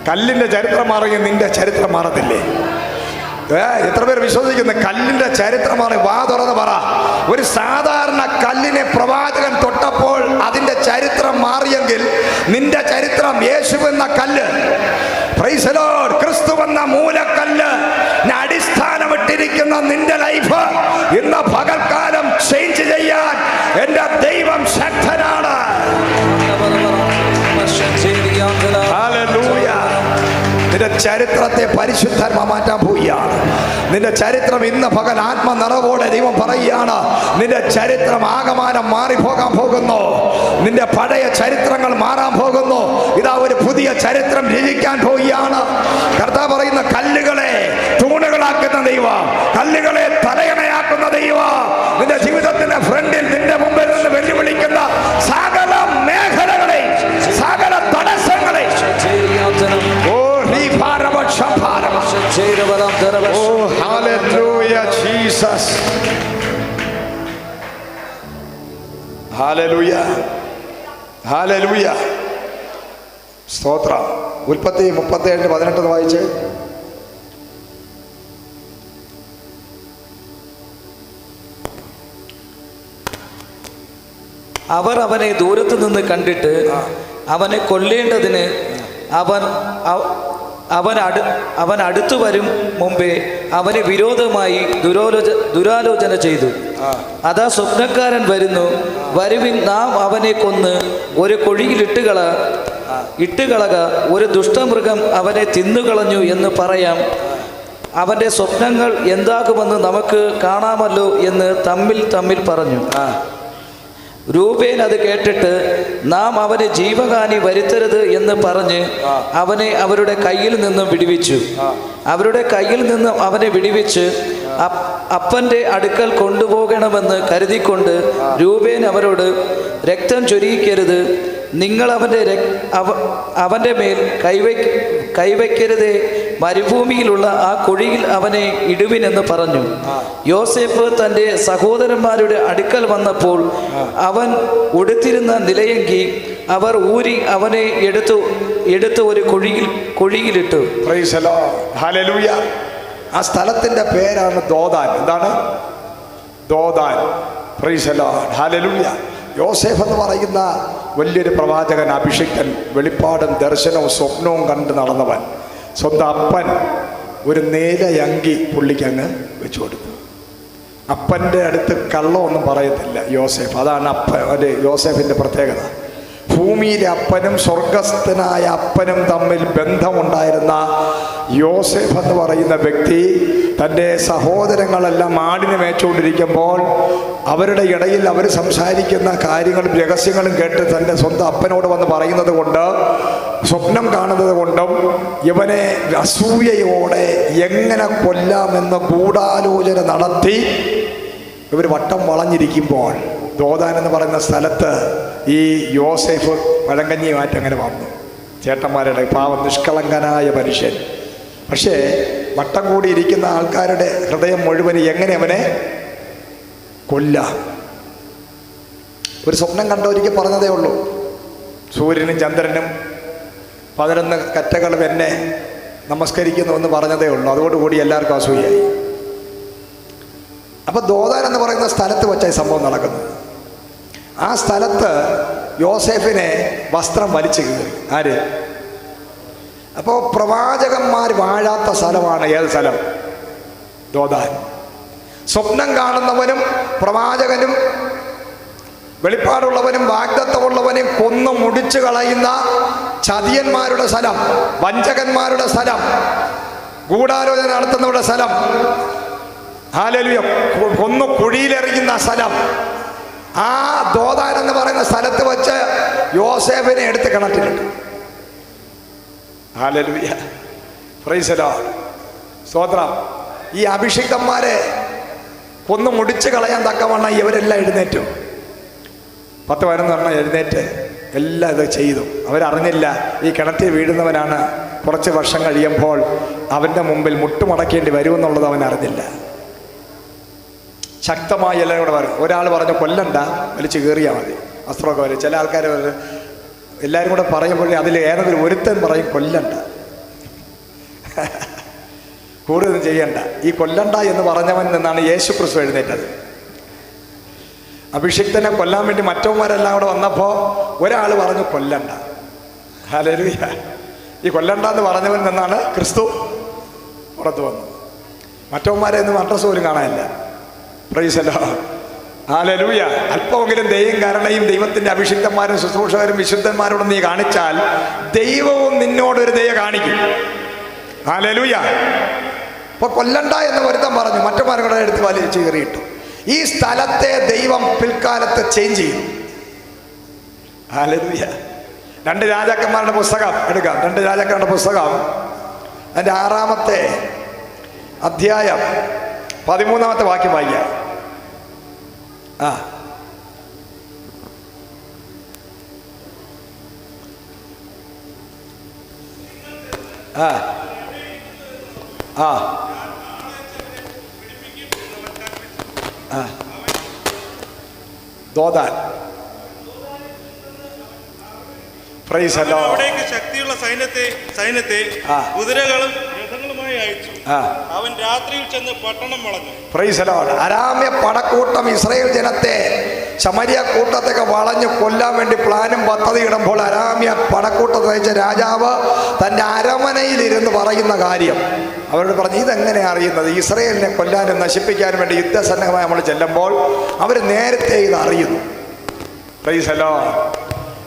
കല്ലിന്റെ ചരിത്രം മാറിയ നിന്റെ ചരിത്രം മാറത്തില്ലേ? എത്ര പേർ വിശ്വസിക്കുന്നു കല്ലിന്റെ ചരിത്രം മാറി? വാ തുറന്ന് പറ. ഒരു സാധാരണ കല്ലിനെ പ്രവാചകൻ തൊട്ടപ്പോൾ അതിന്റെ ചരിത്രം മാറിയെങ്കിൽ നിന്റെ ചരിത്രം യേശു എന്ന കല്ല്, പ്രൈസ് ദി ലോർഡ്, ക്രിസ്തു എന്ന മൂലക്കല്ല് അടിസ്ഥാനമിട്ടിരിക്കുന്ന നിന്റെ ലൈഫ് ഇന്ന് പകൽക്കാലം ചേഞ്ച് ചെയ്യാൻ എന്റെ ദൈവം ശക്തനാണ്. ഹല്ലേലൂയ. നിന്റെ ചരിത്രത്തെ പരിശുദ്ധാത്മ മാറ്റാൻ പോവുകയാണ്. നിന്റെ ചരിത്രം ഇന്ന് പകൽ ആത്മനിറവോടെ ദൈവം പറയുകയാണ്, നിന്റെ ചരിത്രം ആകമാനം മാറിപ്പോകാൻ പോകുന്നു. നിന്റെ പഴയ ചരിത്രങ്ങൾ മാറാൻ പോകുന്നു. ഇതാ ഒരു പുതിയ ചരിത്രം രചിക്കാൻ പോവുകയാണ്. കർത്താവ് പറയുന്ന കല്ലുകളെ തൂണുകളാക്കുന്ന ദൈവം, കല്ലുകളെ തലയണയാക്കുന്ന ദൈവം, നിന്റെ ജീവിതത്തിന്റെ ഫ്രണ്ടിൽ നിന്റെ മുമ്പിൽ നിന്ന് വെല്ലുവിളിക്കുന്ന സകല മേഖലകളെ, സകല തടസ്സങ്ങളെ Oh, hallelujah, Jesus. Hallelujah. Hallelujah. സ്തോത്രം. ഉൽപ്പത്തി 37:18 വായിച്ച്. അവർ അവനെ ദൂരത്തു നിന്ന് കണ്ടിട്ട് അവനെ കൊല്ലേണ്ടതിന് അവൻ അടുത്തു വരും മുമ്പേ അവന് വിരോധമായി ദുരാലോചന ചെയ്തു. അതാ സ്വപ്നക്കാരൻ വരുന്നു, വരുവിൻ, നാം അവനെ കൊന്ന് ഒരു കുഴിയിൽ ഇട്ടുകളക, ഒരു ദുഷ്ടമൃഗം അവനെ തിന്നുകളഞ്ഞു എന്ന് പറയാം. അവൻ്റെ സ്വപ്നങ്ങൾ എന്താകുമെന്ന് നമുക്ക് കാണാമല്ലോ എന്ന് തമ്മിൽ പറഞ്ഞു. രൂബേൻ അത് കേട്ടിട്ട്, നാം അവന് ജീവഹാനി വരുത്തരുത് എന്ന് പറഞ്ഞ് അവനെ അവരുടെ കയ്യിൽ നിന്നും വിടുവിച്ചു. അവരുടെ കയ്യിൽ നിന്നും അവനെ വിടുവിച്ച് അപ്പൻ്റെ അടുക്കൽ കൊണ്ടുപോകണമെന്ന് കരുതിക്കൊണ്ട് രൂബേൻ അവരോട്, രക്തം ചൊരിയിക്കരുത്, നിങ്ങൾ അവൻ്റെ മേൽ കൈവയ്ക്കരുതേ, മരുഭൂമിയിലുള്ള ആ കുഴിയിൽ അവനെ ഇടുവിനെന്ന് പറഞ്ഞു. യോസേഫ് തൻ്റെ സഹോദരന്മാരുടെ അടുക്കൽ വന്നപ്പോൾ അവൻ ഉടുത്തിരുന്ന നിലയങ്കി അവർ ഊരി അവനെ എടുത്ത് ഒരു കുഴിയിലിട്ടു. Praise the Lord. ഹല്ലേലൂയ. ആ സ്ഥലത്തിന്റെ പേരാണ് ദോദാൻ. എന്താണ്? ദോദാൻ. Praise the Lord. ഹല്ലേലൂയ. യോസേഫ് എന്ന് പറയുന്ന വലിയൊരു പ്രവാചകൻ, അഭിഷിക്തൻ, വെളിപ്പാടും ദർശനവും സ്വപ്നവും കണ്ട് നടന്നവൻ. സ്വന്തം അപ്പൻ ഒരു നീലയങ്കി പുള്ളിക്കങ്ങ് വെച്ചു കൊടുത്തു. അപ്പൻ്റെ അടുത്ത് കള്ളമൊന്നും പറയത്തില്ല യോസേഫ്. അതാണ് യോസേഫിൻ്റെ പ്രത്യേകത. ഭൂമിയിലെ അപ്പനും സ്വർഗസ്ഥനായ അപ്പനും തമ്മിൽ ബന്ധമുണ്ടായിരുന്ന യോസേഫ് എന്ന് പറയുന്ന വ്യക്തി തൻ്റെ സഹോദരങ്ങളെല്ലാം ആടിനെ മേച്ചുകൊണ്ടിരിക്കുമ്പോൾ അവരുടെ ഇടയിൽ അവർ സംസാരിക്കുന്ന കാര്യങ്ങളും രഹസ്യങ്ങളും കേട്ട് തൻ്റെ സ്വന്തം അപ്പനോട് വന്ന് പറയുന്നത് കൊണ്ട്, സ്വപ്നം കാണുന്നത് കൊണ്ടും ഇവനെ അസൂയയോടെ എങ്ങനെ കൊല്ലാമെന്ന് ഗൂഢാലോചന നടത്തി ഇവർ വട്ടം വളഞ്ഞിരിക്കുമ്പോൾ ദോതാൻ എന്ന് പറയുന്ന സ്ഥലത്ത് ഈ യോസേഫ് പഴങ്കഞ്ഞിയുമായിട്ട് അങ്ങനെ വന്നു. ചേട്ടന്മാരുടെ പാവം നിഷ്കളങ്കനായ മനുഷ്യൻ. പക്ഷേ വട്ടം കൂടി ഇരിക്കുന്ന ആൾക്കാരുടെ ഹൃദയം മുഴുവൻ എങ്ങനെ അവനെ കൊല്ലാം. ഒരു സ്വപ്നം കണ്ട ഒരിക്കൽ പറഞ്ഞതേ ഉള്ളൂ, സൂര്യനും ചന്ദ്രനും 11 കറ്റകളും എന്നെ നമസ്കരിക്കുന്നു എന്ന് പറഞ്ഞതേ ഉള്ളൂ. അതോടുകൂടി എല്ലാവർക്കും അസൂയായി. അപ്പോൾ ദോതാൻ എന്ന് പറയുന്ന സ്ഥലത്ത് വെച്ചാൽ സംഭവം നടക്കുന്നത്. ആ സ്ഥലത്ത് യോസേഫിനെ വസ്ത്രം വലിച്ചു കീറി. ആര്? അപ്പോൾ പ്രവാചകന്മാർ വാഴാത്ത സ്ഥലമാണ്. ഏത് സ്ഥലം? ദോതാൻ. സ്വപ്നം കാണുന്നവനും പ്രവാചകനും വെളിപ്പാടുള്ളവനും വാഗ്ദത്തമുള്ളവനും കൊന്നു മുടിച്ചു കളയുന്ന ചതിയന്മാരുടെ സ്ഥലം, വഞ്ചകന്മാരുടെ സ്ഥലം, ഗൂഢാലോചന നടത്തുന്നവരുടെ സ്ഥലം, ഹല്ലേലൂയ, കൊന്നു കുഴിയിലെറിയുന്ന സ്ഥലം. ആ ദോതാൻ എന്ന് പറയുന്ന സ്ഥലത്ത് വെച്ച് യോസേഫിനെ എടുത്ത് കിണറ്റിലിട്ടു. ഹല്ലേലൂയ, പ്രൈസ് ദി ലോർഡ്, സ്തോത്രം. ഈ അഭിഷിക്തന്മാരെ കൊന്നു മുടിച്ചു കളയാൻ തക്കവണ്ണം ഇവരെല്ലാം എഴുന്നേറ്റു. 10-11 എഴുന്നേറ്റ് എല്ലാം ഇത് ചെയ്തു. അവരറിഞ്ഞില്ല ഈ കിണറ്റിൽ വീഴുന്നവനാണ് കുറച്ച് വർഷം കഴിയുമ്പോൾ അവൻ്റെ മുമ്പിൽ മുട്ടുമടക്കേണ്ടി വരുമെന്നുള്ളത് അവൻ അറിഞ്ഞില്ല. ശക്തമായി എല്ലാവരും കൂടെ പറയും. ഒരാൾ പറഞ്ഞു കൊല്ലണ്ട, വലിച്ചു കയറിയാൽ മതി, വസ്ത്രമൊക്കെ വരും. ചില ആൾക്കാർ എല്ലാവരും കൂടെ പറയുമ്പോഴേ അതിൽ ഏതെങ്കിലും ഒരുത്തൻ പറയും കൊല്ലണ്ട, കൂടുതലും ചെയ്യണ്ട. ഈ കൊല്ലണ്ട എന്ന് പറഞ്ഞവൻ നിന്നാണ് യേശു ക്രിസ്തു എഴുന്നേറ്റത്. അഭിഷിക്തനെ കൊല്ലാൻ വേണ്ടി മറ്റവന്മാരെല്ലാം കൂടെ വന്നപ്പോൾ ഒരാൾ പറഞ്ഞു കൊല്ലണ്ട. ഹല്ലേലൂയ. ഈ കൊല്ലണ്ട എന്ന് പറഞ്ഞവൻ നിന്നാണ് ക്രിസ്തു പുറത്തു വന്നത്. മറ്റവന്മാരെ ഒന്നും അഡ്രസ്സ് പോലും കാണാനില്ല. Price the Lord, hallelujah. അല്പമെങ്കിലും ദയയും കരുണയും ദൈവത്തിൻ്റെ അഭിഷിക്തന്മാരും ശുശ്രൂഷകരും വിശുദ്ധന്മാരോടും നീ കാണിച്ചാൽ ദൈവവും നിന്നോടൊരു ദയ കാണിക്കും. ഹല്ലേലൂയ. അപ്പോൾ കൊല്ലണ്ട എന്ന് ഒരുത്തൻ പറഞ്ഞു, മറ്റവന്മാരും കൂടെ എടുത്ത് വലിച്ചു കയറിയിട്ടു. ഈ സ്ഥലത്തെ ദൈവം പിൽക്കാലത്ത് ചേഞ്ച് ചെയ്യും. ഹല്ലേലൂയ. 2 രാജാക്കന്മാരുടെ പുസ്തകം എടുക്കാം. 2 രാജാക്കന്മാരുടെ പുസ്തകം അതിൻ്റെ 6-ാമത്തെ അധ്യായം 13-ാമത്തെ വാക്യം വായിക്കാം. ആ ആ ആ ആ ദോതാൻ. Price the Lord. അവിടേക്ക് ശക്തിയുള്ള സൈന്യത്തെ കുതിരകളും രഥങ്ങളുമായി അയച്ചു. അവൻ രാത്രിയിൽ ചെന്ന് പട്ടണം വളഞ്ഞു. Praise the Lord. അരാമ്യ പടക്കൂട്ടം ഇസ്രായേൽ ജനത്തെ ശമരിയ കൂട്ടത്തൊക്കെ വളഞ്ഞു കൊല്ലാൻ വേണ്ടി പ്ലാനും പദ്ധതി ഇടുമ്പോൾ അരാമ്യ പടക്കൂട്ടത്തെ അയച്ച രാജാവ് തൻ്റെ അരമനയിലിരുന്ന് പറയുന്ന കാര്യം അവരോട് പറഞ്ഞു. ഇതെങ്ങനെ അറിയുന്നത്? ഇസ്രായേലിനെ കൊല്ലാനും നശിപ്പിക്കാനും വേണ്ടി യുദ്ധസന്നദ്ധമായി നമ്മൾ ചെല്ലുമ്പോൾ അവർ നേരത്തെ ഇത് അറിയുന്നു. Price the Lord.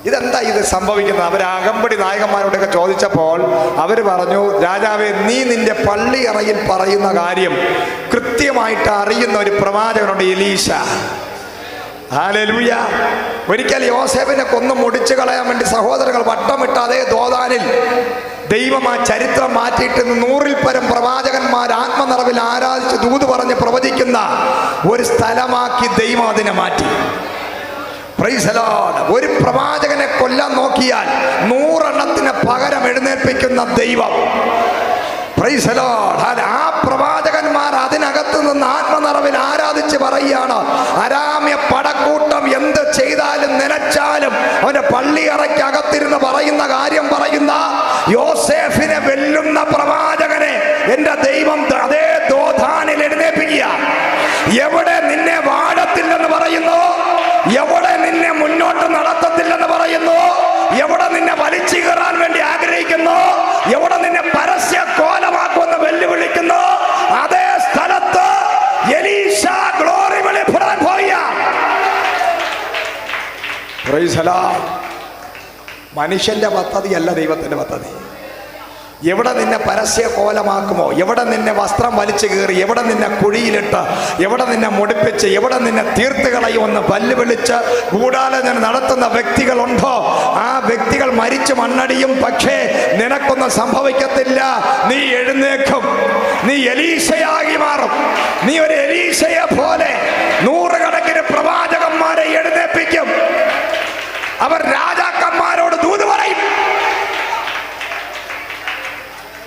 ഇതെന്താ ഇത് സംഭവിക്കുന്നത്? അവർ അകമ്പടി നായകന്മാരോടൊക്കെ ചോദിച്ചപ്പോൾ അവർ പറഞ്ഞു, രാജാവേ, നീ നിന്റെ പള്ളി അറയിൽ പറയുന്ന കാര്യം കൃത്യമായിട്ട് അറിയുന്ന ഒരു പ്രവാചകനുണ്ട്, എലീശ. ഹല്ലേലൂയ. ഒരിക്കൽ യോസേഫിനെ കൊന്നു മുടിച്ചു കളയാൻ വേണ്ടി സഹോദരങ്ങൾ വട്ടമിട്ട അതേ ദോതാനിൽ ദൈവം ആ ചരിത്രം മാറ്റിയിട്ട് 100-ൽ പരം പ്രവാചകന്മാർ ആത്മനിറവിൽ ആരാധിച്ച് ദൂത് പറഞ്ഞ് പ്രവചിക്കുന്ന ഒരു സ്ഥലമാക്കി ദൈവം അതിനെ മാറ്റി. Price the Lord. ഒരു പ്രവാചകനെ കൊല്ലാൻ നോക്കിയാൽ 100 എണ്ണത്തിന് പകരം എഴുന്നേൽപ്പിക്കുന്ന ദൈവം. Price the Lord. ആ പ്രവാചകന്മാർ അതിനകത്ത് നിന്ന് ആത്മനിറവിൽ ആരാധിച്ച് പറയുകയാണ്, അരാമ്യ പടക്കൂട്ടം എന്ത് ചെയ്താലും നനച്ചാലും അവന്റെ പള്ളി അറയ്ക്കകത്തിരുന്ന് പറയുന്ന കാര്യം പറയുന്ന യോസേഫിനെ വെല്ലുന്ന പ്രവാചകനെ എന്റെ ദൈവം അതേ ദോതാനിൽ എഴുന്നേൽപ്പിക്കുക. എവിടെ നിന്നെ വാഴത്തില്ലെന്ന് പറയുന്നു, എവിടെ നിന്നെ മുന്നോട്ട് നടത്തത്തില്ലെന്ന് പറയുന്നു, എവിടെ നിന്നെ വലിച്ചു കയറാൻ വേണ്ടി ആഗ്രഹിക്കുന്നു, എവിടെ നിന്നെ പരസ്യ കോലമാക്കുമെന്ന് വെല്ലുവിളിക്കുന്നു, അതേ സ്ഥലത്ത് എലീശ ഗ്ലോറി വെളിപ്പെടാൻ പോയ. Price the Lord. മനുഷ്യന്റെ പദ്ധതിയല്ല ദൈവത്തിന്റെ പദ്ധതി. എവിടെ നിന്നെ പരസ്യ കോലമാക്കുമോ, എവിടെ നിന്നെ വസ്ത്രം വലിച്ചു കീറി, എവിടെ നിന്നെ കുഴിയിലിട്ട്, എവിടെ നിന്നെ മുടിപ്പിച്ച്, എവിടെ നിന്നെ തീർത്തുകളയുമെന്ന് പല്ല് വിളിച്ച് ഗൂഢാലോചന നടത്തുന്ന വ്യക്തികളുണ്ടോ, ആ വ്യക്തികൾ മരിച്ചു മണ്ണടിയും. പക്ഷേ നിനക്കൊന്നും സംഭവിക്കത്തില്ല. നീ എഴുന്നേക്കും, നീ എലീശയായി മാറും. നീ ഒരു എലീശയെ പോലെ നൂറുകണക്കിന് പ്രവാചകന്മാരെ എഴുന്നേൽപ്പിക്കും. അവർ രാജാക്കന്മാരോട് ദൂത് പറയും.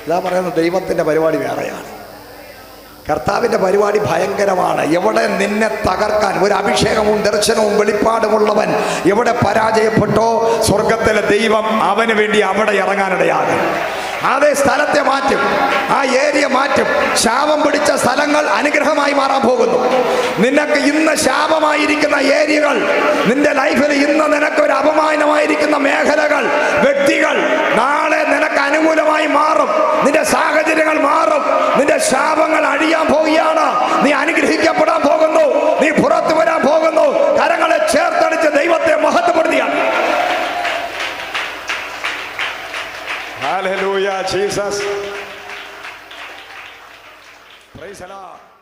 ഇതാ പറയുന്നത്, ദൈവത്തിൻ്റെ പരിപാടി വേറെയാണ്. കർത്താവിൻ്റെ പരിപാടി ഭയങ്കരമാണ്. എവിടെ നിന്നെ തകർക്കാൻ ഒരു അഭിഷേകവും ദർശനവും വെളിപ്പാടുമുള്ളവൻ എവിടെ പരാജയപ്പെട്ടോ, സ്വർഗത്തിലെ ദൈവം അവന് വേണ്ടി അവിടെ ഇറങ്ങാനിടയാകും. അതേ സ്ഥലത്തെ മാറ്റും, ആ ഏരിയ മാറ്റും. ശാപം പിടിച്ച സ്ഥലങ്ങൾ അനുഗ്രഹമായി മാറാൻ പോകുന്നു. നിനക്ക് ഇന്ന് ശാപമായിരിക്കുന്ന ഏരിയകൾ, നിന്റെ ലൈഫിൽ ഇന്ന് നിനക്കൊരു അപമാനമായിരിക്കുന്ന മേഖലകൾ, വ്യക്തികൾ നാളെ നിനക്ക് അനുകൂലമായി മാറും. നിന്റെ സാഹചര്യങ്ങൾ മാറും. നിന്റെ ശാപങ്ങൾ അഴിയാൻ പോവുകയാണ്. നീ അനുഗ്രഹിക്കപ്പെടാൻ പോകുന്നു. നീ പുറത്തു വരാൻ പോകുന്നു. കരങ്ങളെ ചേർത്തടിച്ച് ദൈവത്തെ മഹത്വപ്പെടുത്തിയാണ്. Hallelujah, Jesus. Praise the Lord.